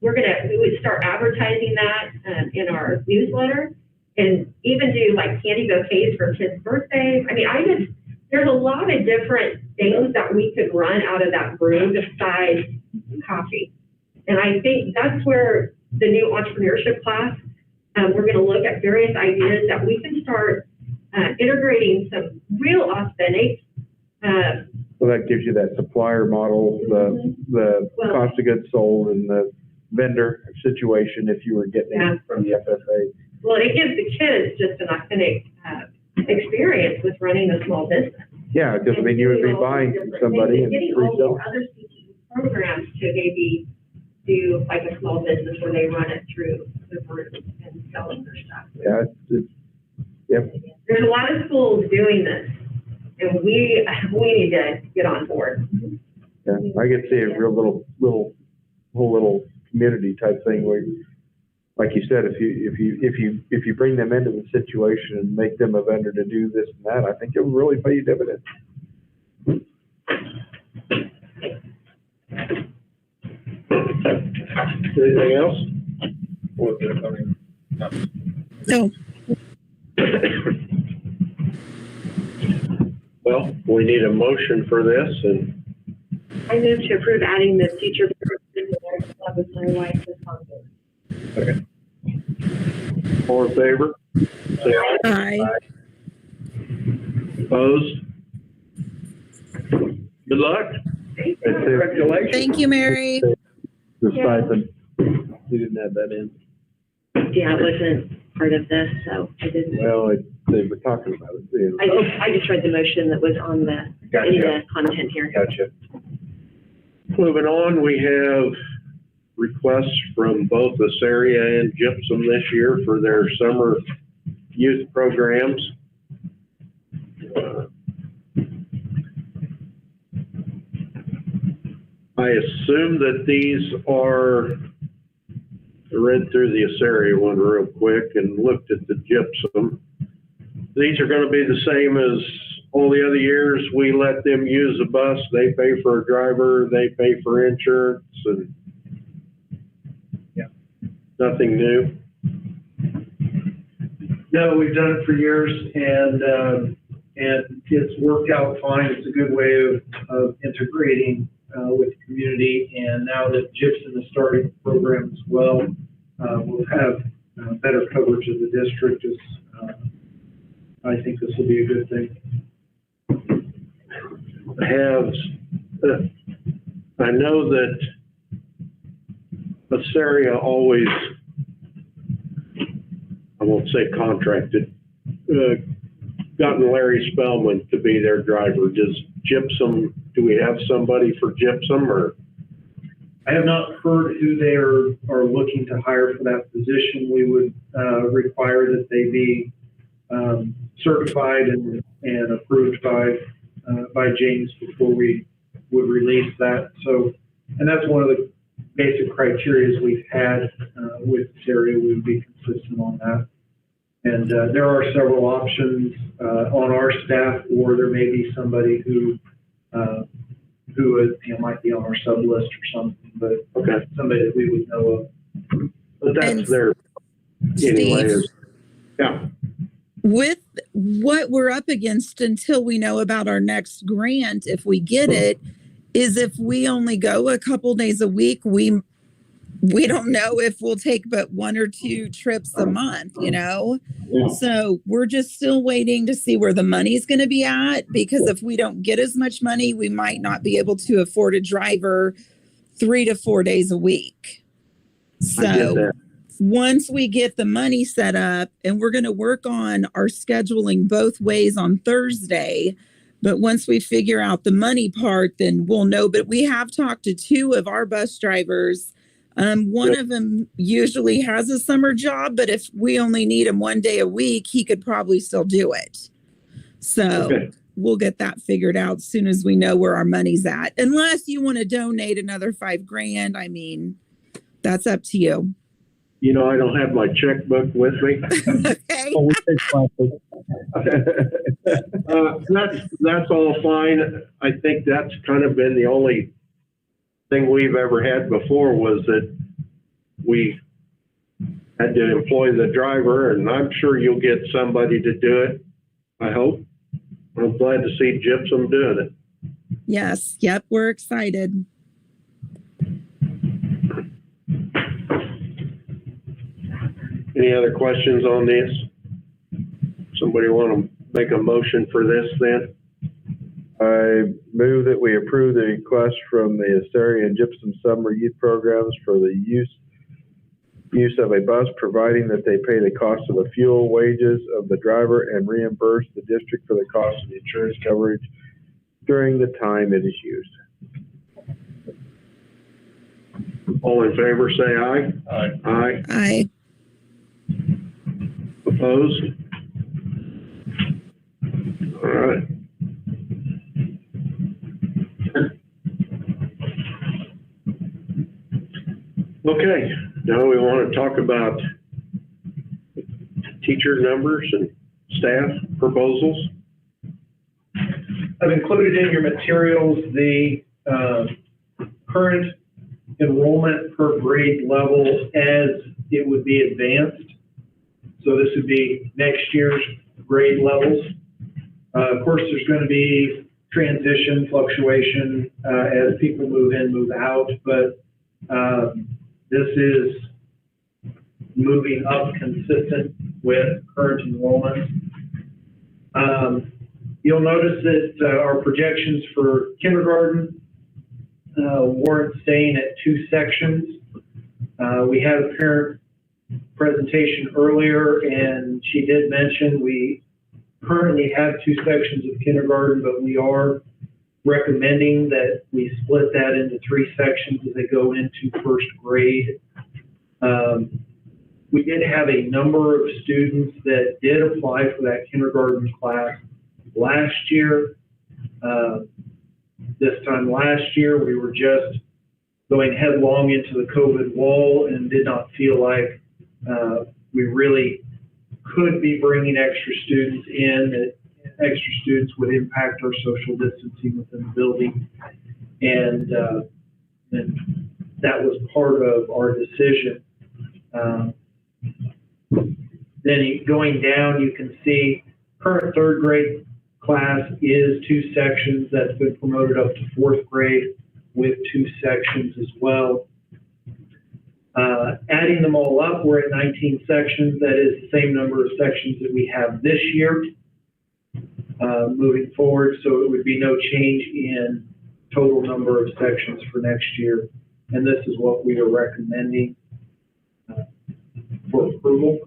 we would start advertising that in our newsletter, and even do like candy bouquets for kids' birthdays. I mean, there's a lot of different things that we could run out of that room besides coffee. And I think that's where the new entrepreneurship class, we're going to look at various ideas that we can start integrating some real authentic. So that gives you that supplier model, the cost of goods sold, and the vendor situation if you were getting it from the FFA. Well, it gives the kids just an authentic experience with running a small business. Yeah, because I mean, you would be buying from somebody and getting all resell. these other CTE programs to maybe do like a small business where they run it through the group and selling their stuff. Yeah, yep. There's a lot of schools doing this, and we need to get on board. Yeah, I could see a real whole little community type thing where, like you said, if you bring them into the situation and make them a vendor to do this and that, I think it will really pay you dividends. Anything else? No. Well, we need a motion for this, and I move to approve adding the teacher club with my wife as sponsor. okay. All in favor? Say aye. Aye. Opposed? Good luck. Congratulations. Thank you, Mary. The stipend. You didn't add that in. Yeah, it wasn't part of this, so I didn't. Well, they were talking about it. You know. I just read the motion that was on the, Gotcha. in the content here. Gotcha. Moving on, we have requests from both Assyria and Gypsum this year for their summer youth programs. I assume that these are, I read through the Assyria one real quick and looked at the Gypsum. These are going to be the same as all the other years. We let them use a bus. They pay for a driver. They pay for insurance, and nothing new. No, we've done it for years, and it's worked out fine. It's a good way of integrating with the community. And now that Gypsum is starting the program as well, we'll have better coverage of the district. I think this will be a good thing. I know that Assyria always, I won't say contracted, gotten Larry Spellman to be their driver. Does Gypsum do we have somebody for gypsum or? I have not heard who they are looking to hire for that position. We would require that they be certified and approved by James before we would release that. So, and that's one of the basic criteria we've had with this area. We would be consistent on that. And there are several options on our staff, or there may be somebody who might be on our sub list or something, but Okay. somebody that we would know of. But that's And their, anyway, Steve, yeah. with what we're up against until we know about our next grant, if we get it, is if we only go a couple days a week, we don't know if we'll take but 1 or 2 trips a month, Yeah. So we're just still waiting to see where the money's going to be at, because if we don't get as much money, we might not be able to afford a driver 3 to 4 days a week. I get So that. once we get the money set up, and we're going to work on our scheduling both ways on Thursday, but once we figure out the money part, then we'll know. But we have talked to 2 of our bus drivers. One of them usually has a summer job, but if we only need him 1 day a week, he could probably still do it. So Okay. we'll get that figured out as soon as we know where our money's at. Unless you want to donate another $5,000. I mean, that's up to you. I don't have my checkbook with me. Okay. Oh, we take classes. That's all fine. I think that's kind of been the only thing we've ever had before, was that we had to employ the driver, and I'm sure you'll get somebody to do it. I hope. I'm glad to see Gypsum doing it. Yes. Yep. We're excited. Any other questions on this? Somebody want to make a motion for this then? I move that we approve the request from the Asteria and Gypsum Summer Youth Programs for the use of a bus, providing that they pay the cost of the fuel, wages of the driver, and reimburse the district for the cost of the insurance coverage during the time it is used. All in favor, say aye. Aye. Aye. Aye. Opposed? All right. Okay, now we want to talk about teacher numbers and staff proposals. I've included in your materials the current enrollment per grade level as it would be advanced. So this would be next year's grade levels. Of course, there's going to be transition, fluctuation as people move in, move out, but this is moving up consistent with current enrollment. You'll notice that our projections for kindergarten warrant staying at 2 sections. We had a parent presentation earlier, and she did mention we currently have 2 sections of kindergarten, but we are recommending that we split that into 3 sections as they go into first grade. We did have a number of students that did apply for that kindergarten class last year. This time last year, we were just going headlong into the COVID wall and did not feel like we really could be bringing extra students in. That extra students would impact our social distancing within the building. And that was part of our decision. Then going down, you can see current 3rd grade class is 2 sections. That's been promoted up to 4th grade with 2 sections as well. Adding them all up, we're at 19 sections. That is the same number of sections that we have this year moving forward. So it would be no change in total number of sections for next year. And this is what we are recommending for approval.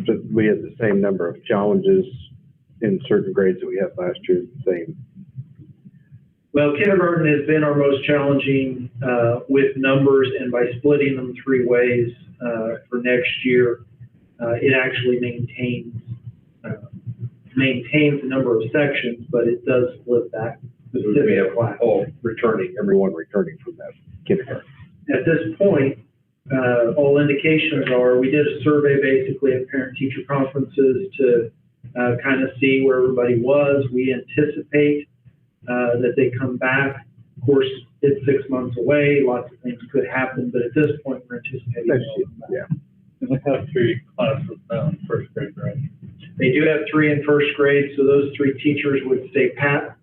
So we have the same number of challenges in certain grades that we had last year the same? Well, kindergarten has been our most challenging with numbers, and by splitting them 3 ways for next year, it actually maintains the number of sections, but it does split that specific class. Everyone returning from that kindergarten. At this point, all indications are, we did a survey basically at parent-teacher conferences to kind of see where everybody was. We anticipate that they come back. Of course, it's 6 months away. Lots of things could happen, but at this point, we're anticipating they'll come back. Yeah. And they have 3 classes now in first grade, right? They do have 3 in first grade, so those 3 teachers would stay pat.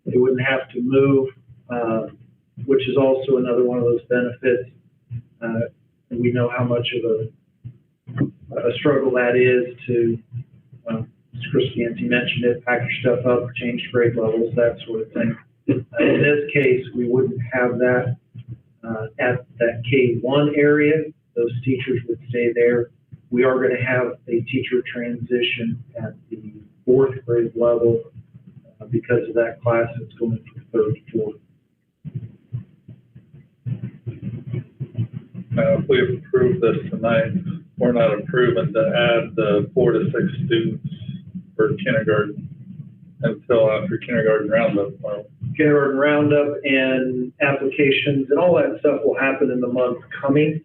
They wouldn't have to move, which is also another one of those benefits. And we know how much of a struggle that is to, as Chris Yancey mentioned it, pack your stuff up, change grade levels, that sort of thing. In this case, we wouldn't have that at that K1 area. Those teachers would stay there. We are going to have a teacher transition at the 4th grade level because of that class that's going from 3rd to 4th. If we approve this tonight, we're not approving to add the 4 to 6 students for kindergarten until after kindergarten roundup. Kindergarten roundup and applications and all that stuff will happen in the month coming.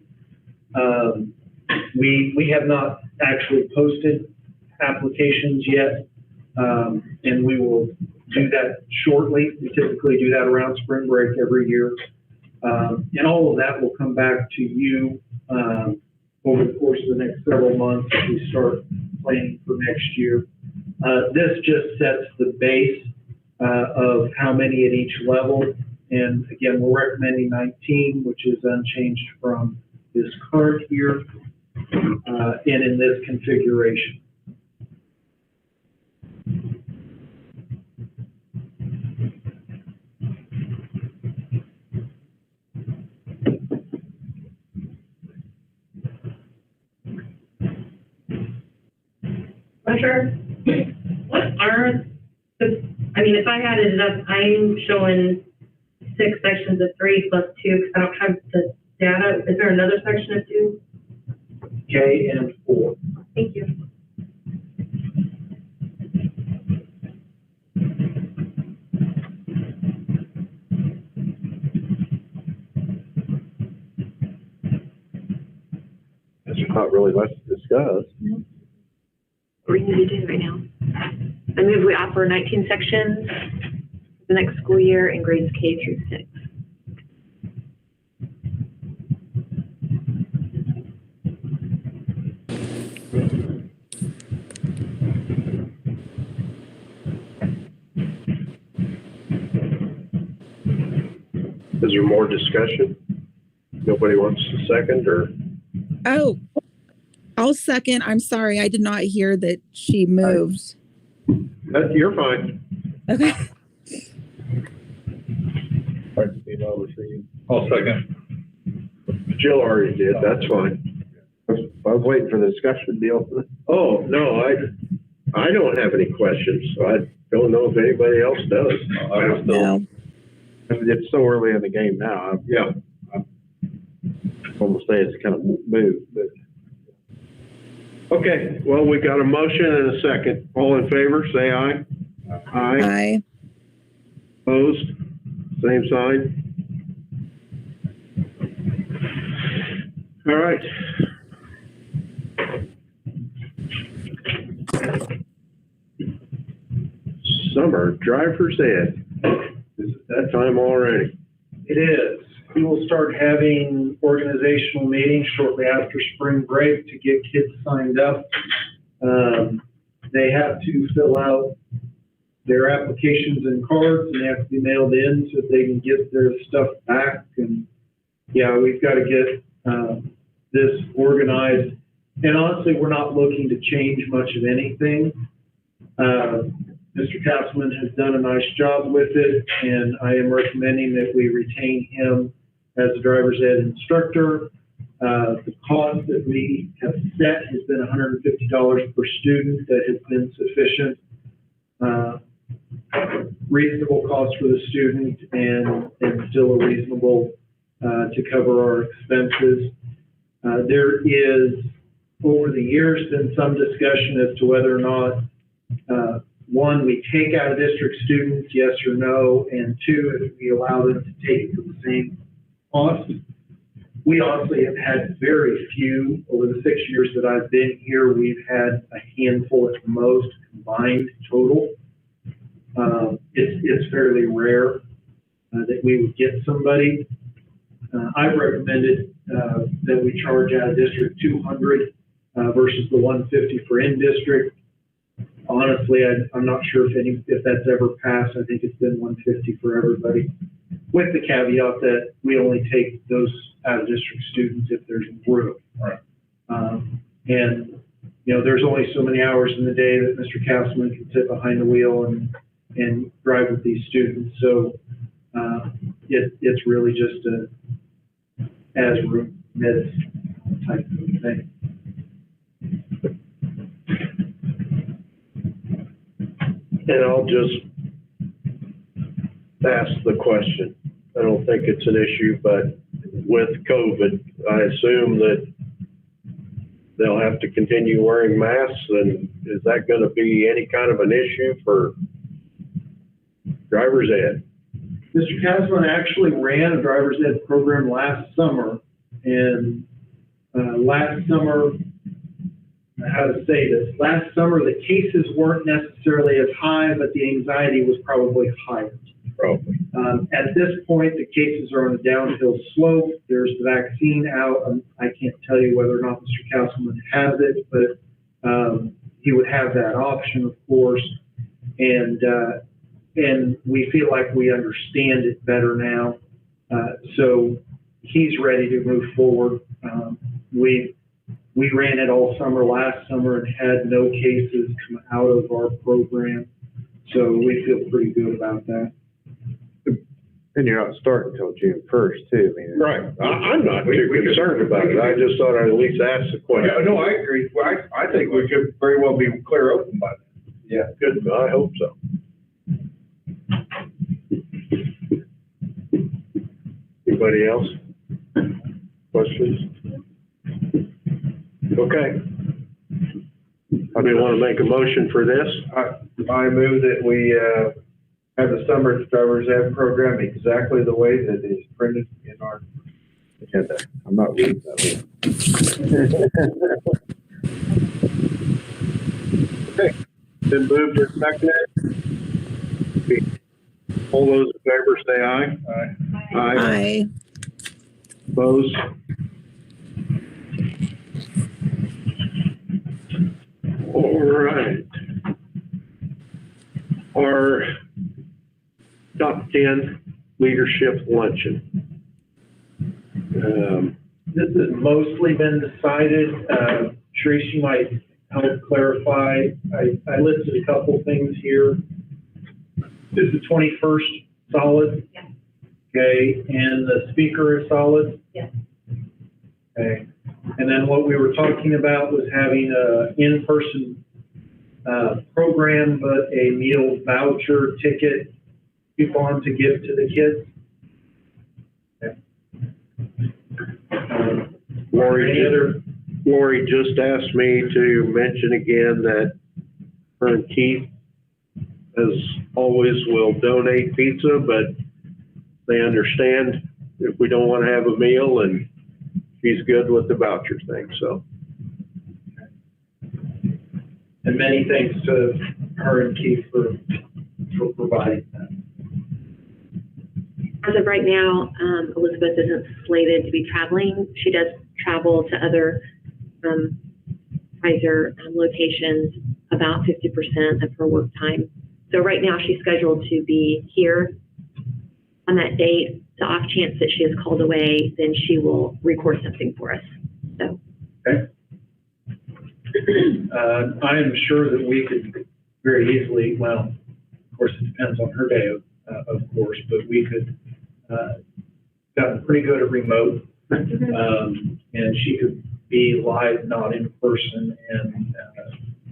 We have not actually posted applications yet, and we will do that shortly. We typically do that around spring break every year. And all of that will come back to you over the course of the next several months as we start planning for next year. This just sets the base of how many at each level. And again, we're recommending 19, which is unchanged from this current year and in this configuration. Sure. What are the, I mean, if I added it up, I'm showing 6 sections of 3 plus 2 because I don't have the data. Is there another section of 2? K and 4. Thank you. There's not really much to discuss. What we need to do right now. I move we offer 19 sections for the next school year in grades K through 6. Is there more discussion? Nobody wants to second, or? Oh, I'll second. I'm sorry. I did not hear that she moved. You're fine. Okay. I'll second. Jill already did. That's fine. I was waiting for the discussion deal. Oh, no, I don't have any questions. So I don't know if anybody else does. No. It's so early in the game now. Yeah. I almost say it's kind of moved, but. Okay, well, we got a motion and a second. All in favor, say aye. Aye. Aye. Opposed? Same sign. All right. Summer driver's ed. Is it that time already? It is. We will start having organizational meetings shortly after spring break to get kids signed up. They have to fill out their applications and cards, and they have to be mailed in so that they can get their stuff back. And yeah, we've got to get this organized. And honestly, we're not looking to change much of anything. Mr. Katzman has done a nice job with it, and I am recommending that we retain him as a driver's ed instructor. The cost that we have set has been $150 per student. That has been sufficient. reasonable cost for the student and still a reasonable to cover our expenses. There is, over the years, been some discussion as to whether or not, one, we take out of district students, yes or no, and two, if we allow them to take it to the same cost. We honestly have had very few over the 6 years that I've been here. We've had a handful at the most combined total. It's fairly rare that we would get somebody. I've recommended that we charge out of district 200 versus the 150 for in district. Honestly, I'm not sure if that's ever passed. I think it's been 150 for everybody, with the caveat that we only take those out of district students if there's room. Right. And there's only so many hours in the day that Mr. Castleman can sit behind the wheel and drive with these students. So it's really just a as room permits type of thing. And I'll just ask the question. I don't think it's an issue, but with COVID, I assume that they'll have to continue wearing masks, and is that going to be any kind of an issue for driver's ed? Mr. Castleman actually ran a driver's ed program last summer, and last summer, how to say this, last summer the cases weren't necessarily as high, but the anxiety was probably higher. Probably. At this point, the cases are on a downhill slope. There's the vaccine out. I can't tell you whether or not Mr. Castleman has it, but he would have that option, of course. And we feel like we understand it better now. So he's ready to move forward. We ran it all summer last summer and had no cases come out of our program. So we feel pretty good about that. And you're not starting until June 1st, too. I mean, Right. I'm not too concerned about it. I just thought I'd at least ask the question. Yeah, no, I agree. Well, I think we could very well be clear open by then. Yeah, good. I hope so. Anybody else? Questions? Okay. Anybody want to make a motion for this? I move that we have the summer driver's ed program exactly the way that is printed in our agenda. I'm not reading that one. Okay. Been moved and seconded. All those in favor say aye. Aye. Aye. Opposed? All right. Our top 10 leadership luncheon. This has mostly been decided. Sharice, you might help clarify. I listed a couple things here. Is the 21st solid? Yes. Okay, and the speaker is solid? Yes. Okay, and then what we were talking about was having a in-person program, but a meal voucher ticket coupon to give to the kids. Okay. Lori just asked me to mention again that her and Keith, as always, will donate pizza, but they understand if we don't want to have a meal, and she's good with the voucher thing, so. And many thanks to her and Keith for providing that. As of right now, Elizabeth isn't slated to be traveling. She does travel to other Pfizer locations about 50% of her work time. So right now she's scheduled to be here on that date. The off chance that she is called away, then she will record something for us. So. Okay. I am sure that we could very easily, well, of course, it depends on her day, of course, but we could, gotten pretty good at remote, and she could be live, not in person, and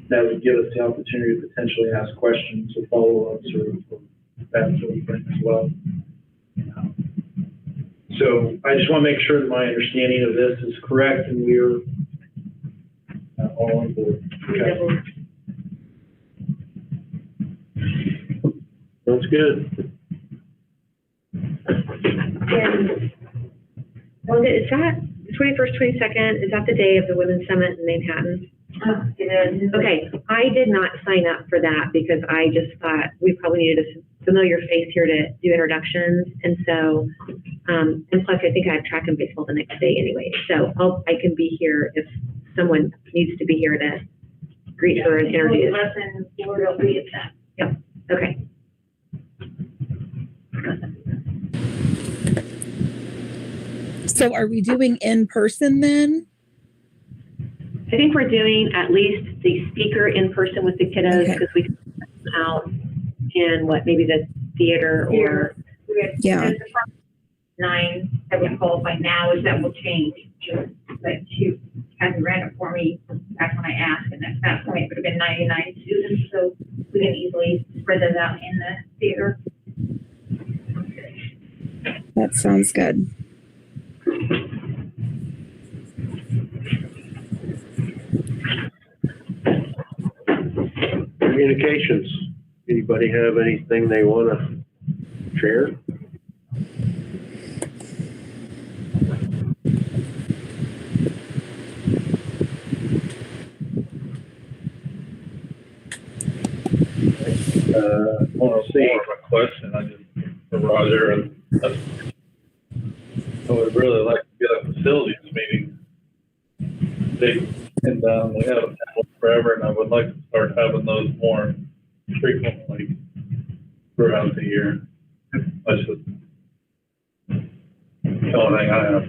that would give us the opportunity to potentially ask questions or follow-ups or that sort of thing as well. So I just want to make sure that my understanding of this is correct and we're all on board. Okay. Sounds good. And Wanda, is that the 21st, 22nd? Is that the day of the Women's Summit in Manhattan? It is. Okay, I did not sign up for that because I just thought we probably needed a familiar face here to do introductions. And so, and plus I think I have track and baseball the next day anyway. So I can be here if someone needs to be here to greet her and introduce. Less than 4 will be at that. Yep, okay. So are we doing in person then? I think we're doing at least the speaker in person with the kiddos Okay. because we can put them out in maybe the theater or. Yeah. There's the front 9 that would qualify now, is that will change. But she hadn't ran it for me back when I asked, and at that point it would have been 99 students, so we can easily spread those out in the theater. That sounds good. Communications. Anybody have anything they want to share? More of a question, I just, for Roger, and I would really like to get a facilities meeting. And we haven't had one forever, and I would like to start having those more frequently throughout the year. That's just the only thing I have.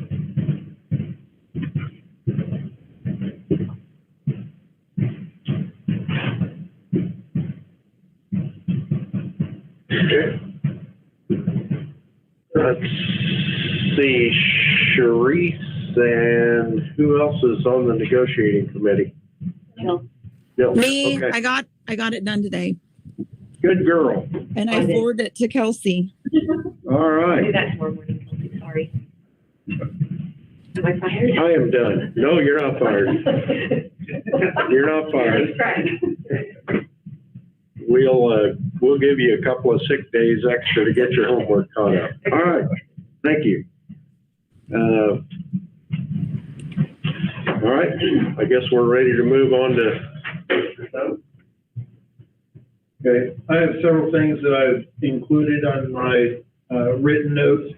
Okay. Let's see, Sharice, and who else is on the negotiating committee? No. No. Me, Okay. I got it done today, Good girl. and I forwarded it to Kelsey. All I'll right. do that tomorrow morning. Sorry. Am I fired? I am done. No, you're not fired. You're not fired. We'll give you a couple of sick days extra to get your homework caught up. All right. Thank you. All right. I guess we're ready to move on to. Okay, I have several things that I've included on my written notes.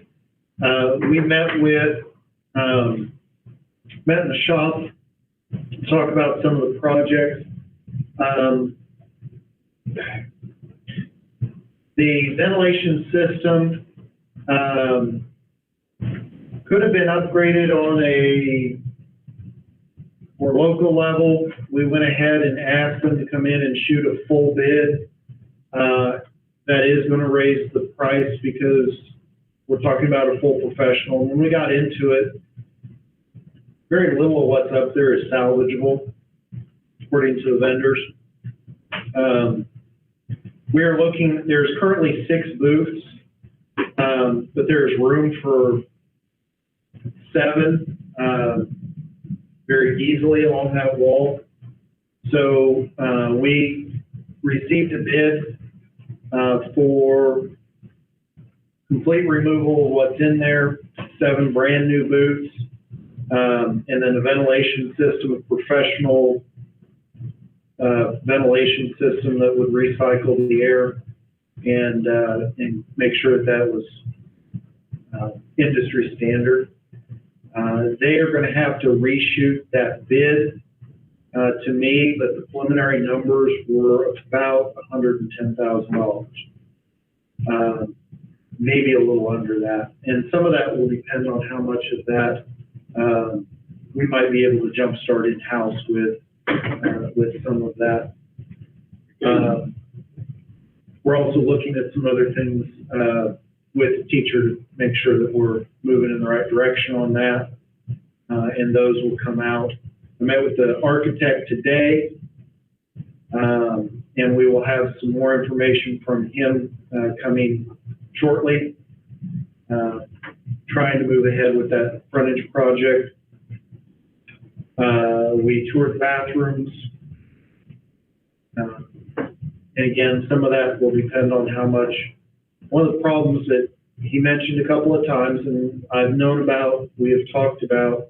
We met in the shop to talk about some of the projects. The ventilation system could have been upgraded on a more local level. We went ahead and asked them to come in and shoot a full bid. That is going to raise the price because we're talking about a full professional. When we got into it, very little of what's up there is salvageable, according to the vendors. We're looking, there's currently 6 booths, but there's room for 7 very easily along that wall. So we received a bid for complete removal of what's in there, 7 brand new booths, and then a ventilation system, a professional ventilation system that would recycle the air and make sure that was industry standard. They are going to have to reshoot that bid to me, but the preliminary numbers were about $110,000, maybe a little under that. And some of that will depend on how much of that we might be able to jumpstart in-house with some of that. We're also looking at some other things with teacher to make sure that we're moving in the right direction on that, and those will come out. I met with the architect today, And we will have some more information from him coming shortly. Trying to move ahead with that frontage project. We toured bathrooms. And again, some of that will depend on how much. One of the problems that he mentioned a couple of times, and I've known about, we have talked about,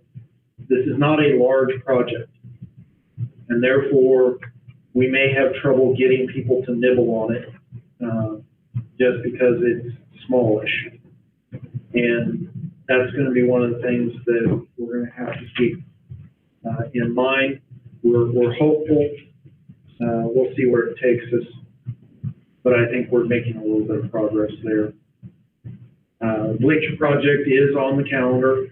this is not a large project. And therefore, we may have trouble getting people to nibble on it just because it's smallish. And that's going to be one of the things that we're going to have to keep in mind. We're hopeful. We'll see where it takes us. But I think we're making a little bit of progress there. Bleacher project is on the calendar.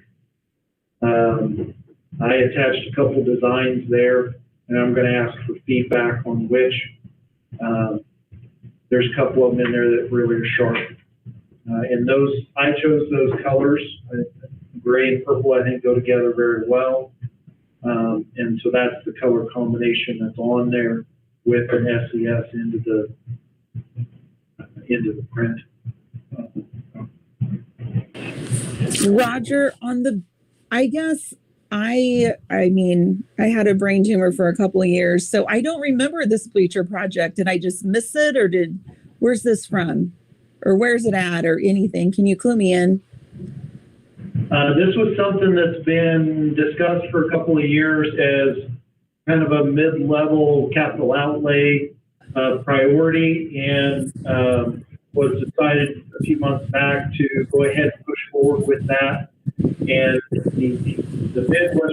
I attached a couple designs there, and I'm going to ask for feedback on which. There's a couple of them in there that really are sharp. And those, I chose those colors. Gray and purple, I think, go together very well. And so that's the color combination that's on there with an SES into the print. Roger, on the, I guess I mean, I had a brain tumor for a couple of years, so I don't remember this bleacher project. Did I just miss it, or where's this from? Or where's it at, or anything? Can you clue me in? This was something that's been discussed for a couple of years as kind of a mid-level capital outlay priority, and was decided a few months back to go ahead and push forward with that. And the bid was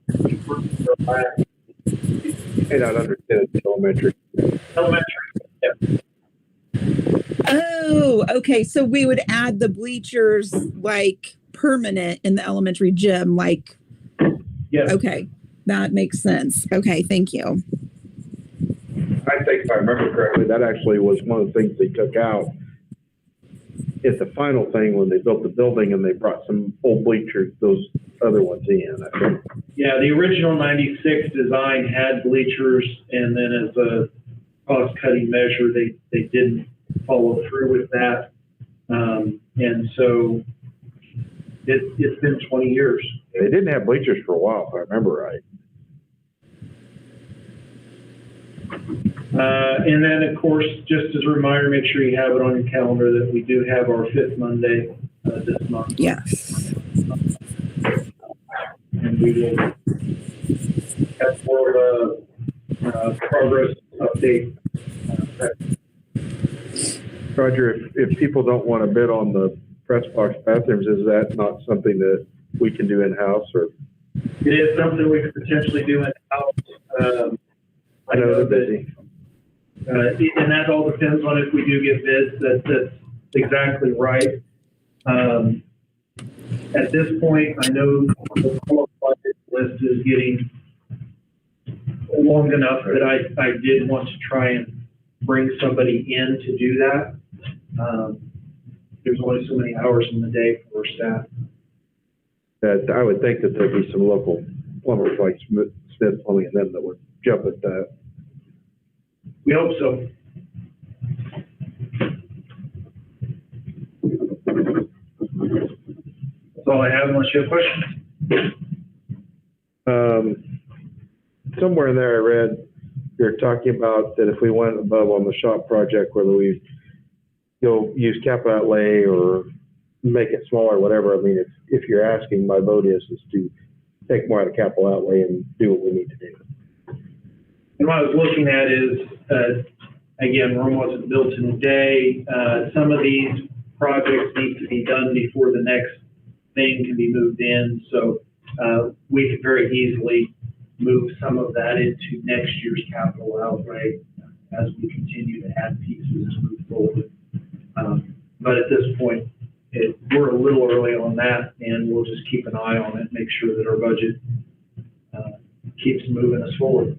received for last. You may not understand it's elementary. Elementary, yeah. Oh, okay. So we would add the bleachers like permanent in the elementary gym, like. Yes. Okay, that makes sense. Okay, thank you. I think if I remember correctly, that actually was one of the things they took out at the final thing when they built the building, and they brought some old bleachers, those other ones in, I think. Yeah, the original 96 design had bleachers, and then as a cost-cutting measure, they didn't follow through with that. And so it's been 20 years. They didn't have bleachers for a while, if I remember right. And then, of course, just as a reminder, make sure you have it on your calendar that we do have our fifth Monday this month. Yes. And we will have more of a progress update. Roger, if people don't want to bid on the press box bathrooms, is that not something that we can do in-house, or? It is something we could potentially do in-house. I know they're busy. And that all depends on if we do get bids. That's exactly right. At this point, I know the qualified list is getting long enough that I did want to try and bring somebody in to do that. There's only so many hours in the day for staff. That I would think that there'd be some local plumbers like Smith Plumbing and them that would jump at that. We hope so. That's all I have unless you have questions. Somewhere in there I read you're talking about that if we went above on the shop project, whether we use capital outlay or make it smaller, whatever. I mean, if you're asking, my vote is to take more out of capital outlay and do what we need to do. And what I was looking at is, again, Rome wasn't built in a day. Some of these projects need to be done before the next thing can be moved in. So we could very easily move some of that into next year's capital outlay as we continue to add pieces and move forward. But at this point, we're a little early on that, and we'll just keep an eye on it, make sure that our budget keeps moving us forward.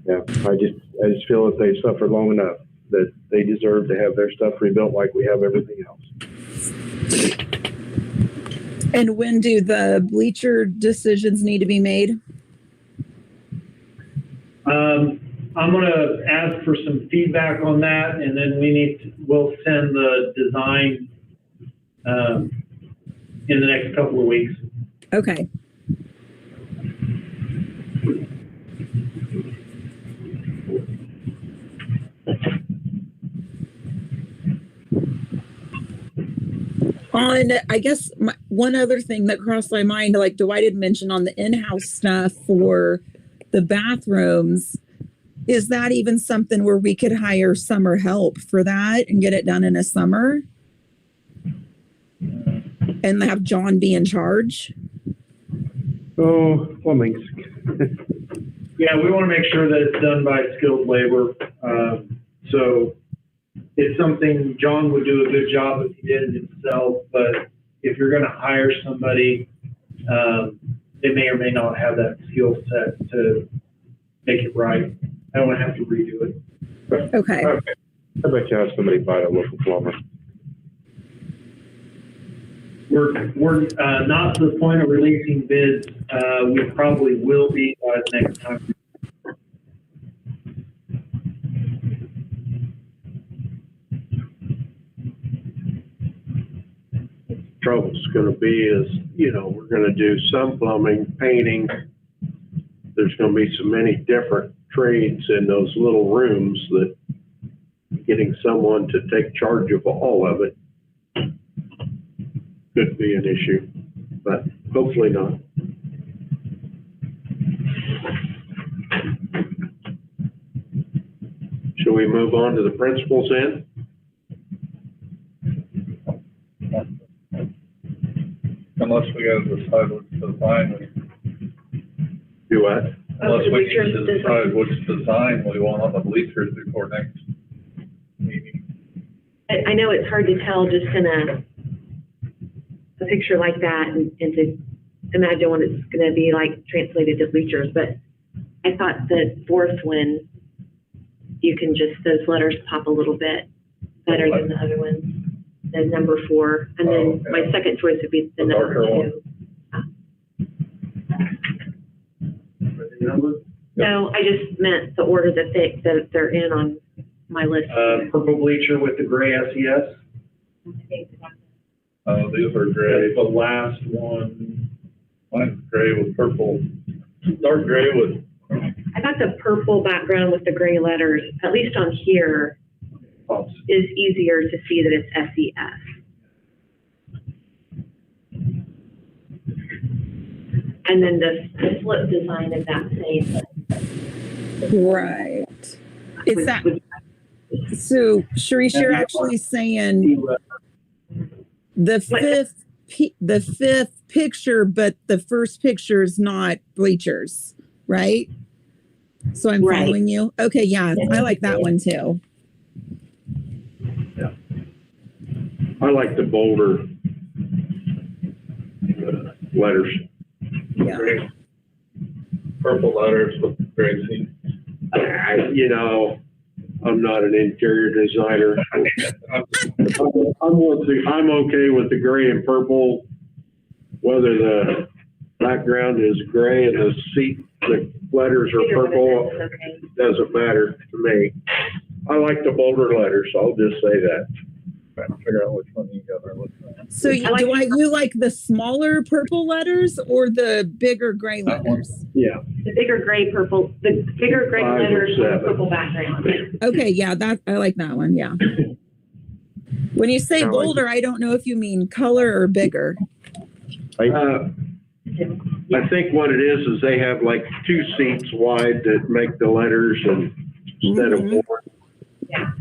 Yeah, I just feel that they've suffered long enough that they deserve to have their stuff rebuilt like we have everything else. And when do the bleacher decisions need to be made? I'm gonna ask for some feedback on that, and then we'll send the design, in the next couple of weeks. Okay. On, I guess, one other thing that crossed my mind, like Dwight had mentioned on the in-house stuff for the bathrooms, is that even something where we could hire summer help for that and get it done in a summer? And have John be in charge? Oh, plumbing's. Yeah, we want to make sure that it's done by skilled labor. So it's something John would do a good job if he did it himself, but if you're going to hire somebody, they may or may not have that skill set to make it right. I don't want to have to redo it. Okay. I bet you have somebody buy a local plumber. We're not to the point of releasing bids. We probably will be by the next time. Trouble's gonna be is, we're gonna do some plumbing, painting. There's gonna be so many different trades in those little rooms that getting someone to take charge of all of it could be an issue, but hopefully not. Shall we move on to the principal's end? Unless we gotta decide which design, Do what? unless we need to decide which design we want on the bleachers before next meeting. I know it's hard to tell just in a picture like that and to imagine what it's going to be like translated to bleachers, but I thought the fourth one, you can just, those letters pop a little bit better than the other ones, the number 4. And then my second choice would be the number 2. No, I just meant the order that they're in on my list. Purple bleacher with the gray SES. These are That's gray. the last one. Mine's gray with purple, dark gray with, I thought the purple background with the gray letters, at least on here, is easier to see that it's SES. And then the flip design of that same. Right. Is that, so Sharice, you're actually saying the fifth picture, but the first picture is not bleachers, right? So I'm Right. following you. Okay, yeah, I like that one too. Yeah. I like the bolder letters. Yeah. gray, purple letters with gray seams. I'm not an interior designer. I'm okay with the gray and purple, whether the background is gray and the letters are purple, doesn't matter to me. I like the bolder letters, I'll just say that. Trying to figure out which one you got there. So you like the smaller purple letters or the bigger gray letters? Yeah. The bigger gray purple, the bigger gray 5 or letters with 7. purple background. Okay, yeah, I like that one, yeah. When you say bolder, I don't know if you mean color or bigger. I think what it is they have like 2 seats wide that make the letters and instead of more. Yeah.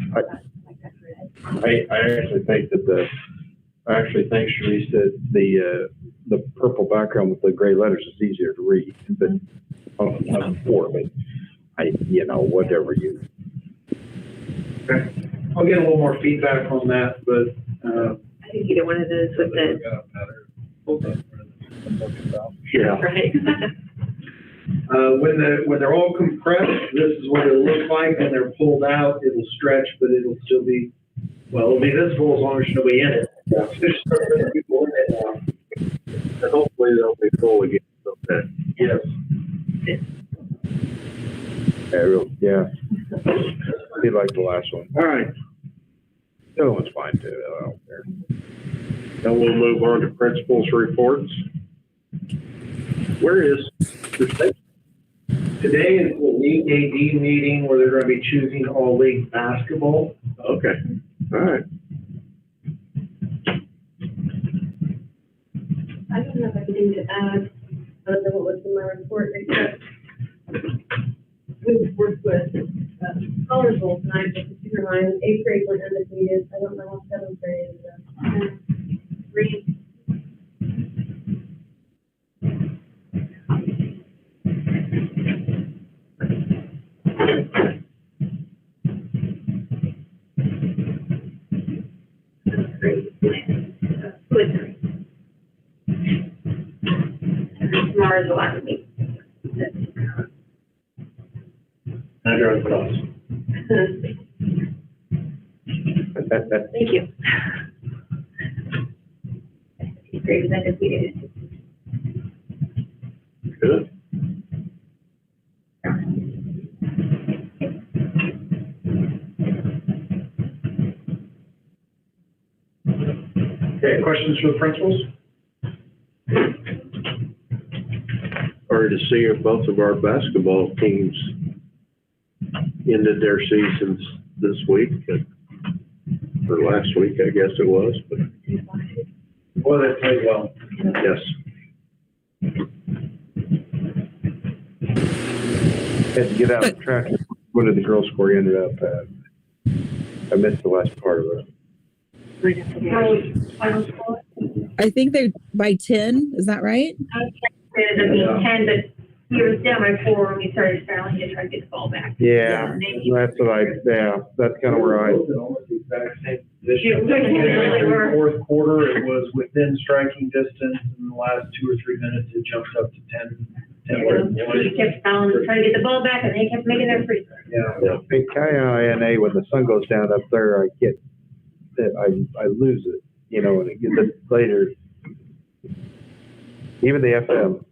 I actually think Sharice that the purple background with the gray letters is easier to read, but whatever you. Okay. I'll get a little more feedback on that, but, I think either one of those with the, Yeah. right? when they're all compressed, this is what it'll look like. When they're pulled out, it'll stretch, but it'll still be, it'll be visible as long as nobody in it. And hopefully they'll be full again. Okay. Yes. Yeah. He liked the last one. All right, The other one's fine too. I don't care. now we'll move on to principals' reports. Where is the state? Today is the league AD meeting where they're gonna be choosing all league basketball. Okay, all right. I don't have anything to add other than what was in my report, except we've worked with Scholars Bowl tonight, but keep in mind, 8th grade went undefeated. I don't know what 7th grade is. Three. Tomorrow's the last week. I drove across. Thank you. Great, because I defeated Good. Okay, questions for the principals? Sorry to see if both of our basketball teams ended their seasons this week, or last week, I guess it was, but Well, they played well. yes. Had to get out of track. What did the girls score? You ended up at? I missed the last part of it. Final score? I think they by 10. Is that right? it. Ended up being 10, but he was down by 4 when we started fouling to try to get the ball back. Yeah, And they- that's what that's kind of where I, Almost the exact same position. Yeah, we really were. Fourth quarter, it was within striking distance. In the last 2 or 3 minutes, it jumped up to 10. He kept fouling, trying to get the ball back, and they kept making their free throws. Yeah. in KINA, when the sun goes down up there, I lose it, you know, and it gets it later. Even the FM.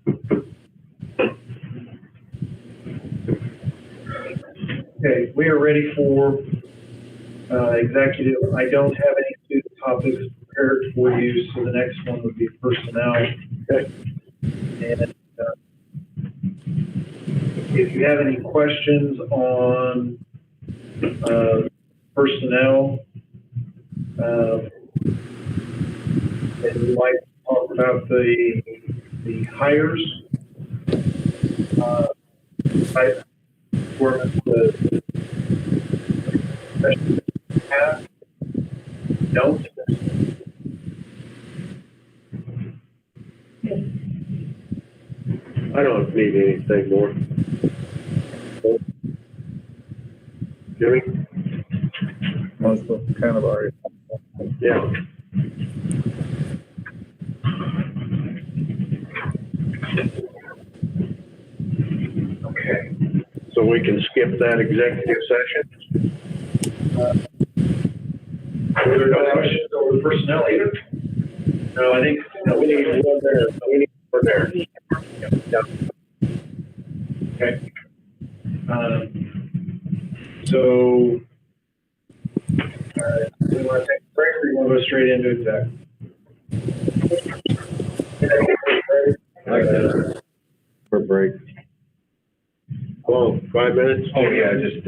Okay, we are ready for executive. I don't have any student topics prepared for you, so the next one would be personnel. Okay. And if you have any questions on personnel, and you'd like to talk about the hires, I work with don't. I don't need anything more. Jimmy? Most of them kind of already. Yeah. Okay. So we can skip that executive session? Are there no questions over the personnel either? No, I think We need one there. We need one there. Okay. So, we want to take a break or you want to go straight into exec? For break. Oh, 5 minutes? Oh, yeah, just,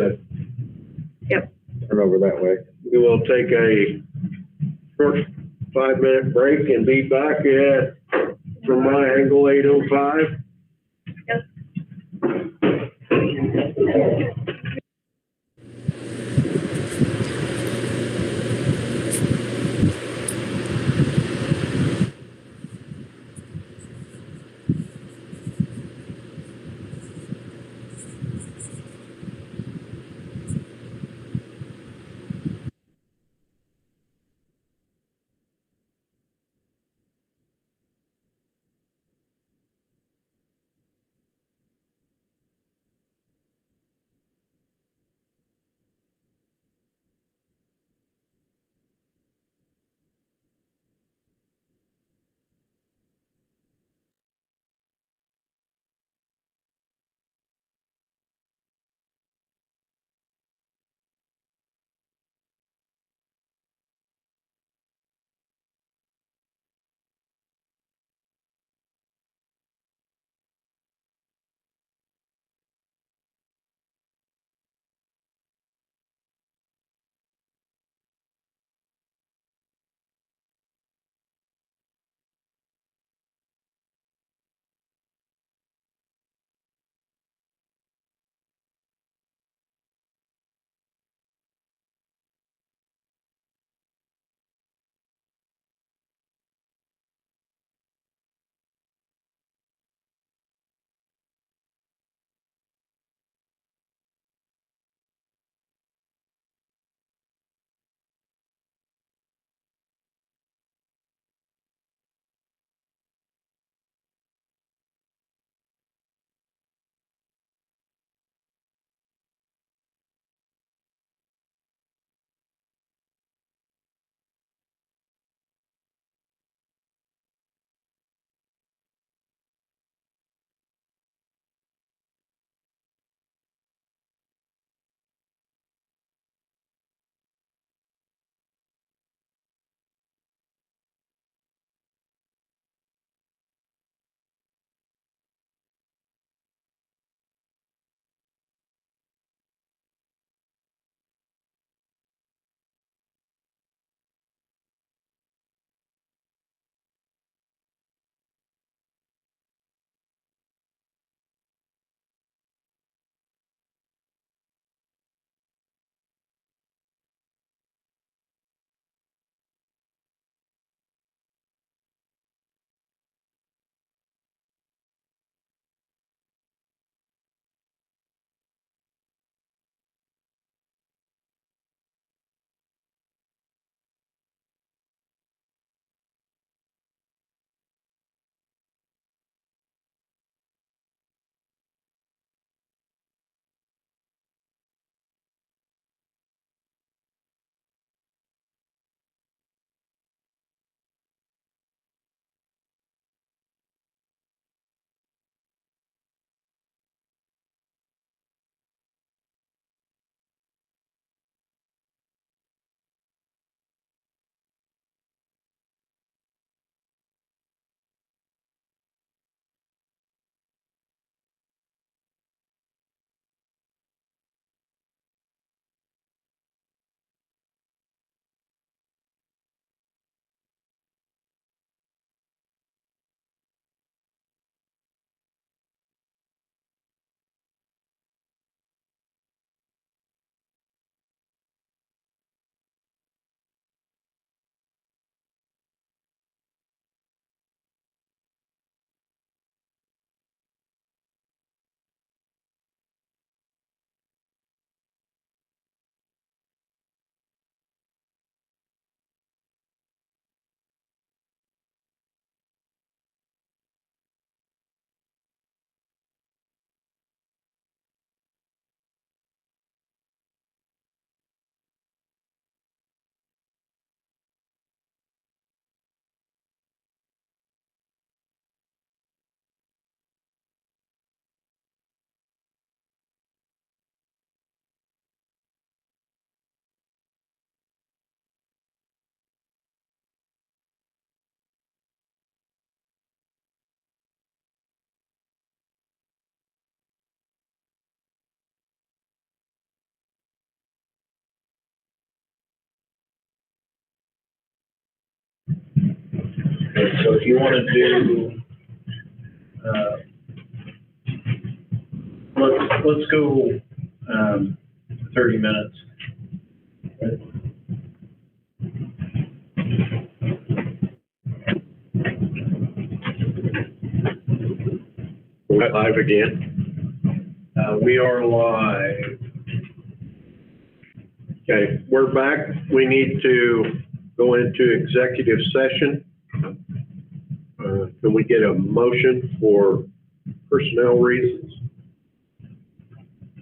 Yep. turn over that way. We will take a short 5-minute break and be back at, from my angle, 8:05. Okay, so if you want to do, let's go, 30 minutes. We're live again. We are live. Okay, we're back. We need to go into executive session. Can we get a motion for personnel reasons?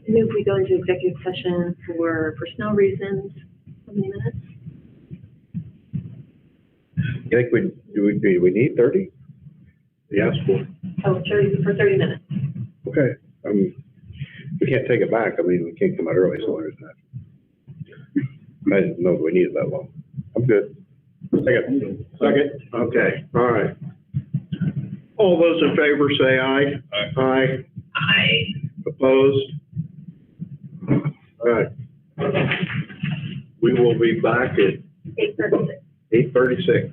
Maybe if we go into executive session for personnel reasons, how many minutes? You think we need 30? Yes, for. Oh, 30, for 30 minutes. Okay. We can't take it back. I mean, we can't come out early, so there's that. I didn't know we needed that long. I'm good. Second. Okay, all right. All those in favor say aye. Aye. I. Opposed? All right. We will be back at 8:36. 8:36.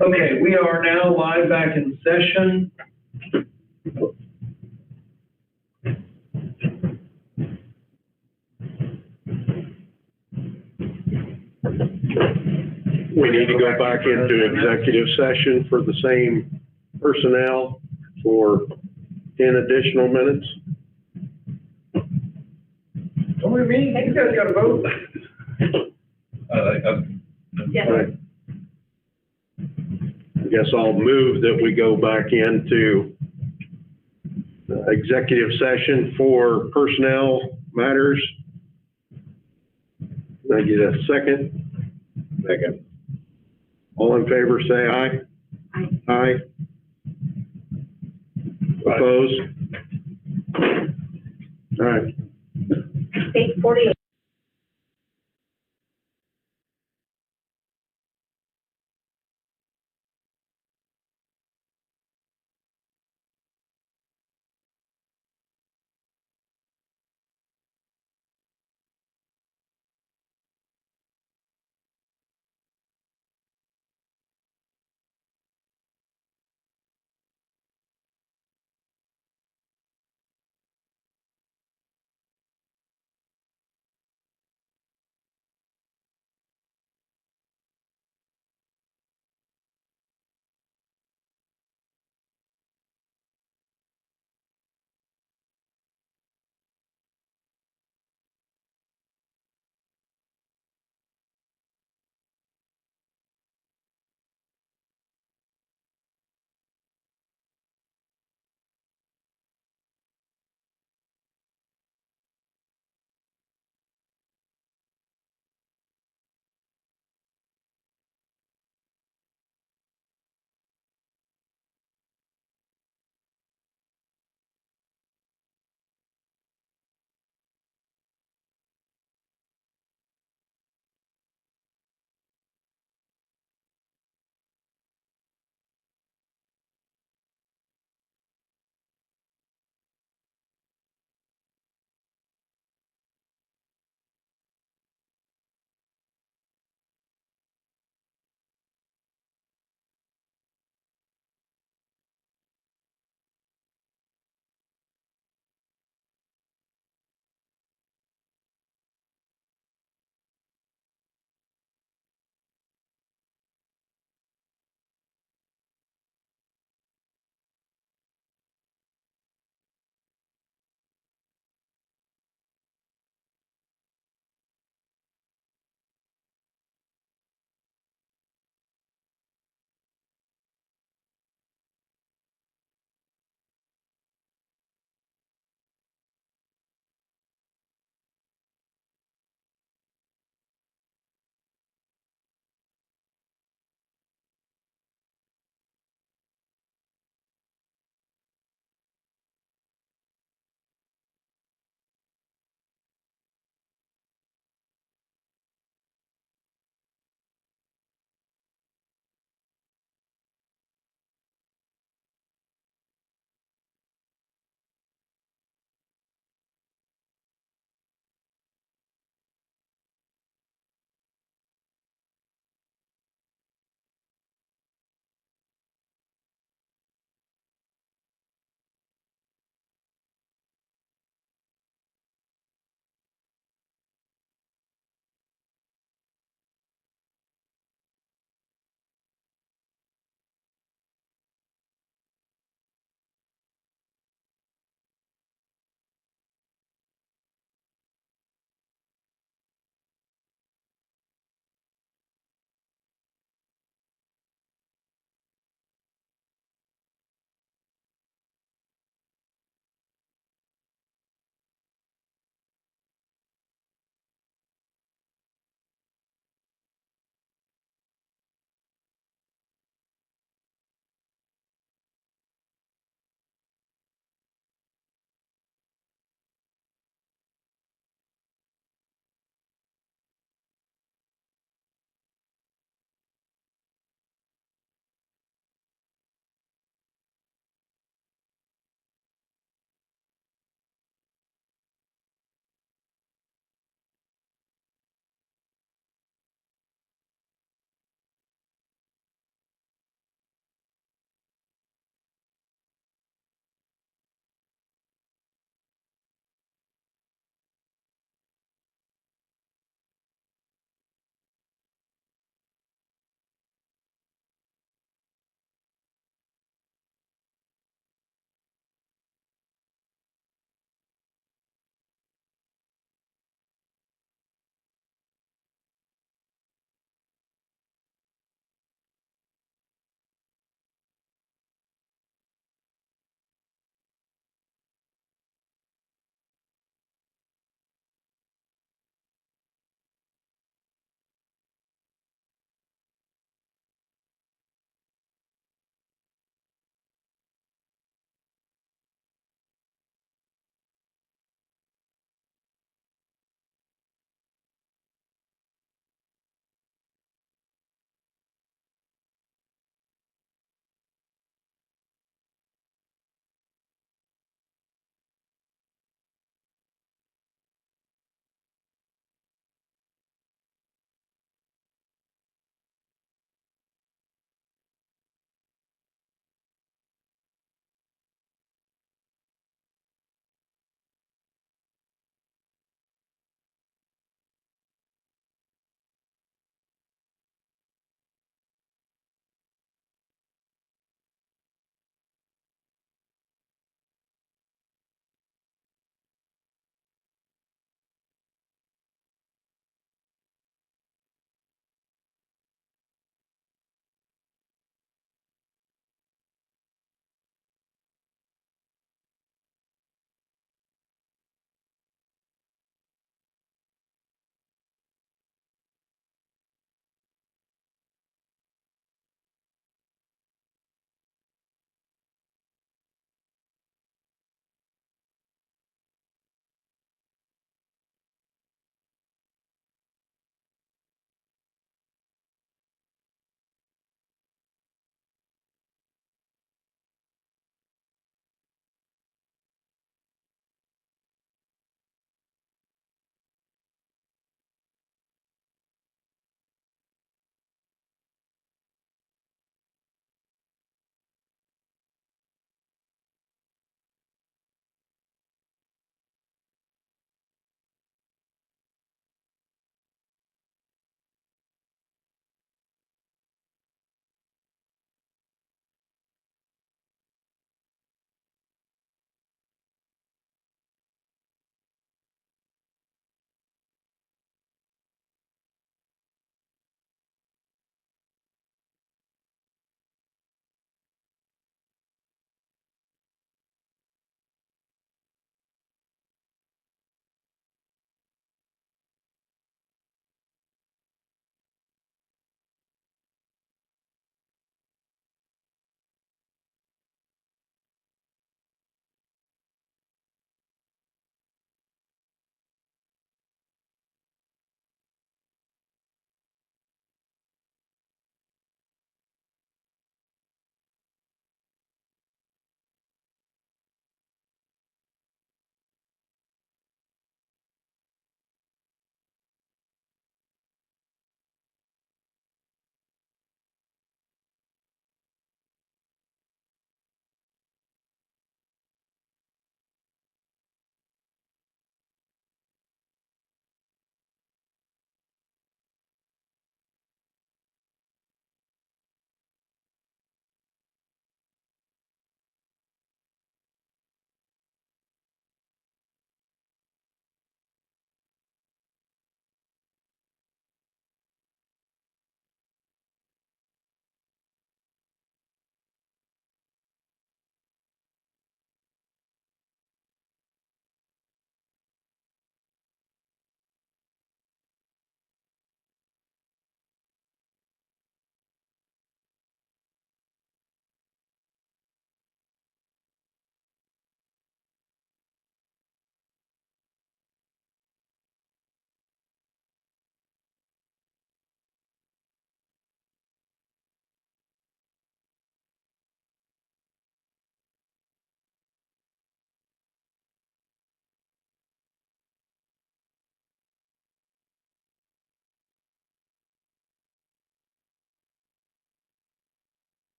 Okay, we are now live back in session. We need to go back into executive session for the same personnel for 10 additional minutes. What do you mean? You guys gotta vote. Yes. Right. I guess I'll move that we go back into executive session for personnel matters. Can I get a second? Second. All in favor, say aye. Aye. Aye. Opposed? All right. 8:48.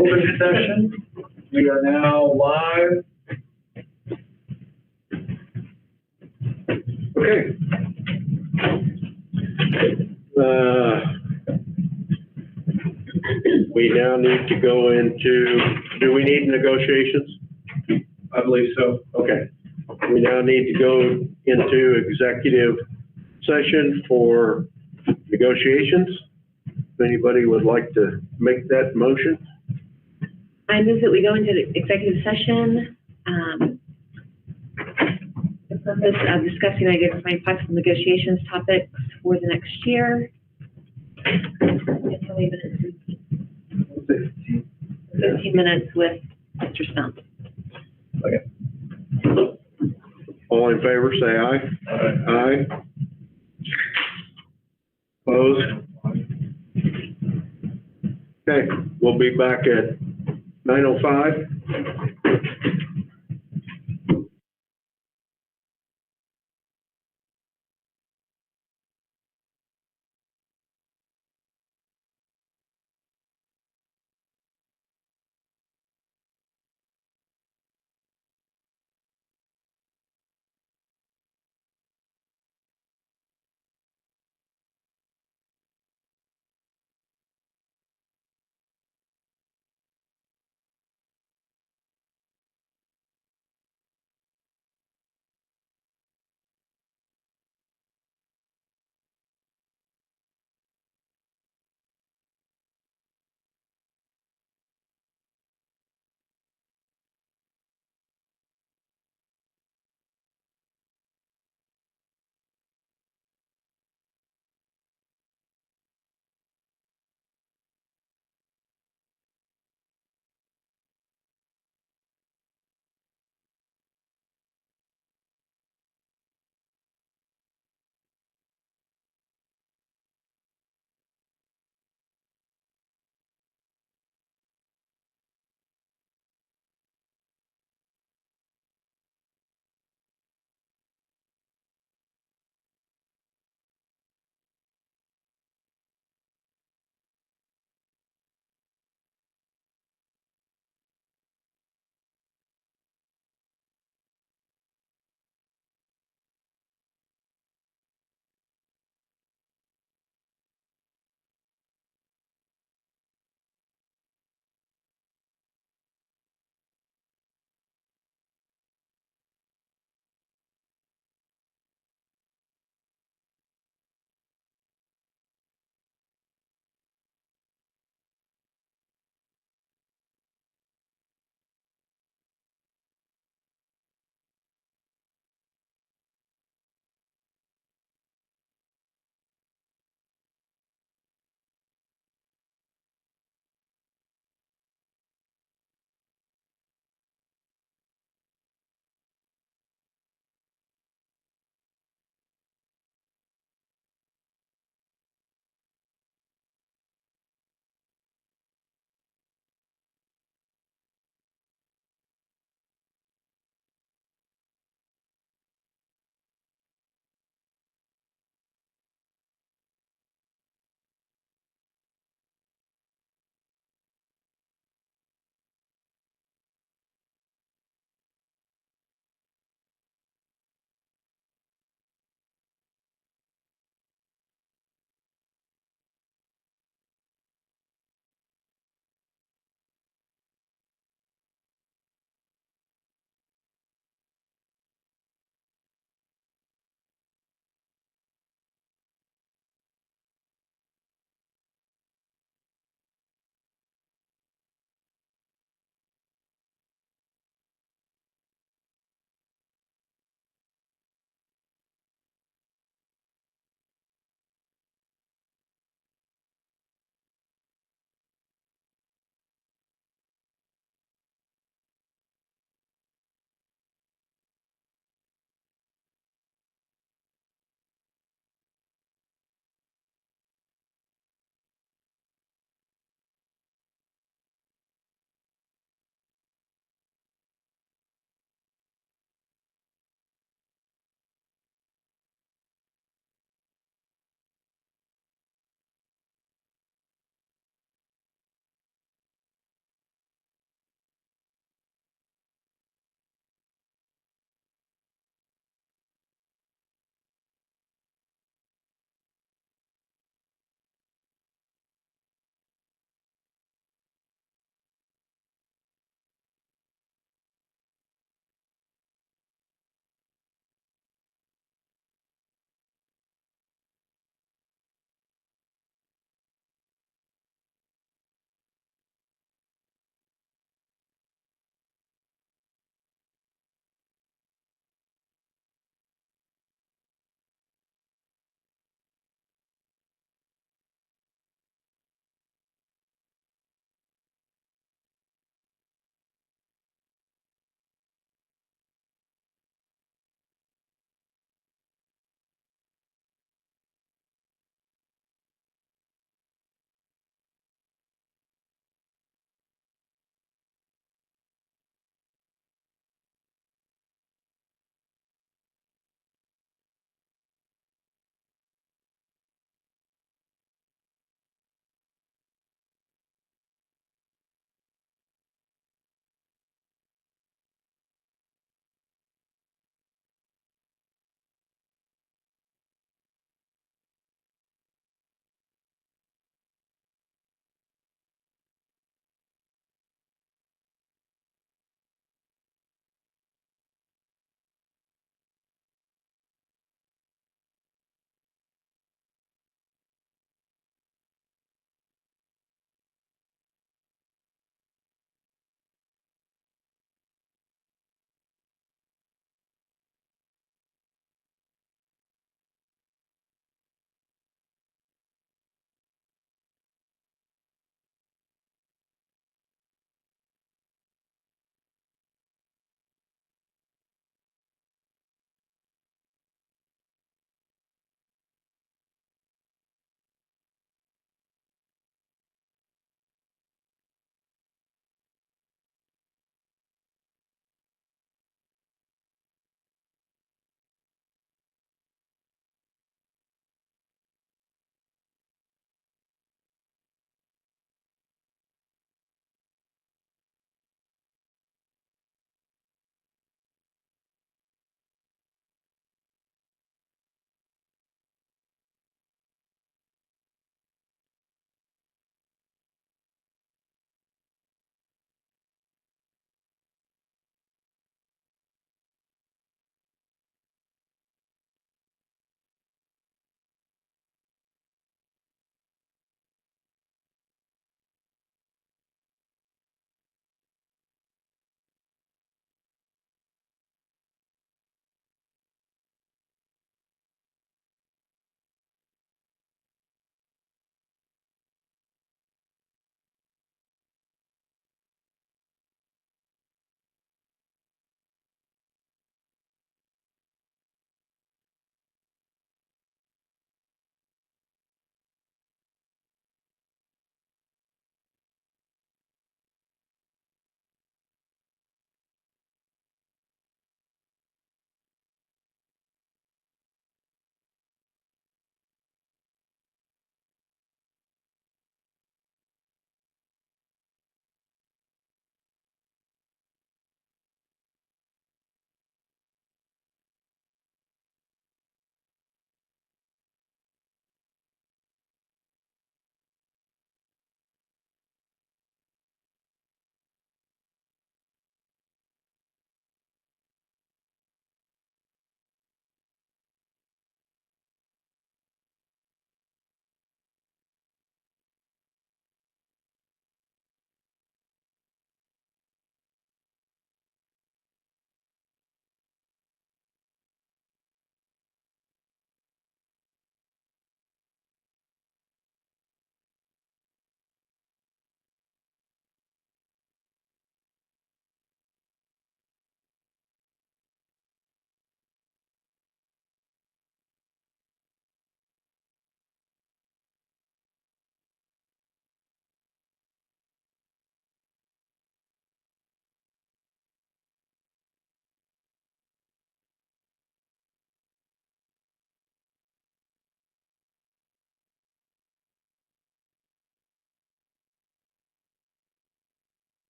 Open session, we are now live. Okay. We now need to go into, do we need negotiations? I believe so. Okay. We now need to go into executive session for negotiations. If anybody would like to make that motion? I move that we go into the executive session, the purpose of discussing identifying possible negotiations topics for the next year. It's only been 15 minutes with Mr. Stump. All in favor, say aye. Aye. Opposed? Okay, we'll be back at 9:05.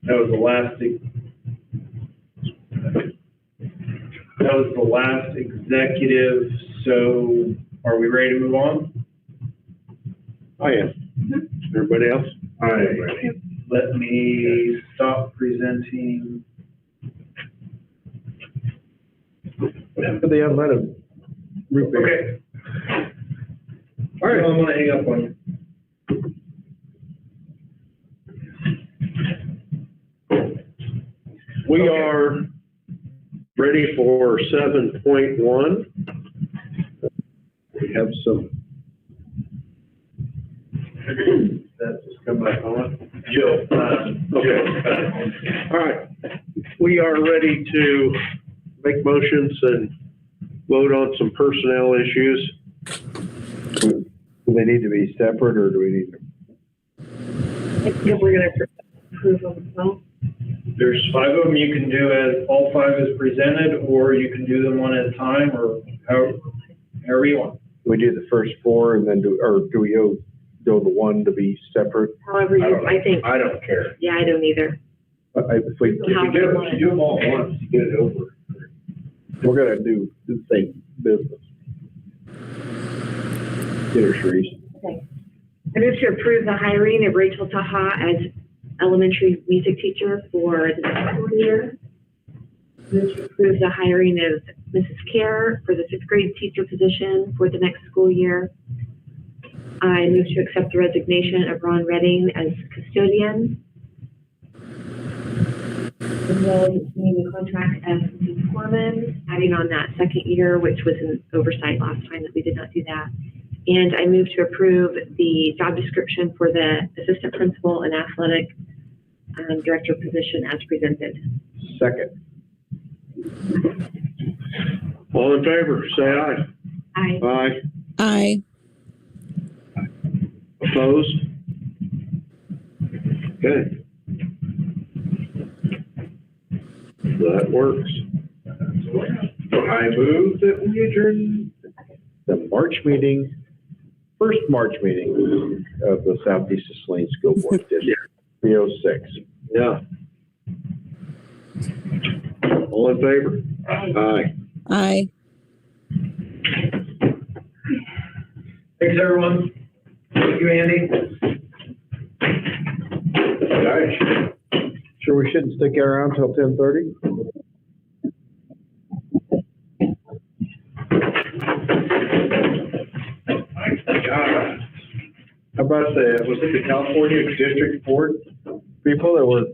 That was the last executive, so are we ready to move on? Oh, yeah. Everybody else? All right, let me stop presenting. But they let him. Okay. All right, I'm gonna hang up on you. We are ready for 7.1. We have some. That just come back on. Jill, Okay. All right. We are ready to make motions and vote on some personnel issues. Do they need to be separate, or do we need to? I think we're gonna approve them, no? there's 5 of them you can do as all 5 is presented, or you can do them one at a time, or however you want. We do the first 4 and then do we go the one to be separate? However you, I think, I don't care. yeah, I don't either. If we, If you do them all at once, you get it over. we're gonna do the same business. Get her, Sharice. I move to approve the hiring of Rachel Taha as elementary music teacher for the next school year. Move to approve the hiring of Mrs. Kerr for the 6th grade teacher position for the next school year. I move to accept the resignation of Ron Redding as custodian. As well as continuing the contract of Mrs. Corman, adding on that 2nd year, which was an oversight last time that we did not do that. And I move to approve the job description for the assistant principal and athletic director position as presented. Second. All in favor, say aye. Aye. Aye. Aye. Opposed? Okay. That works. I move that we adjourn the March meeting, first March meeting of the Southeast Saline School Board District, 306. Yeah. All in favor? Aye. Aye. Thanks, everyone. Thank you, Andy. Gosh. Sure we shouldn't stick around till 10:30? How about was it the California District Board people that were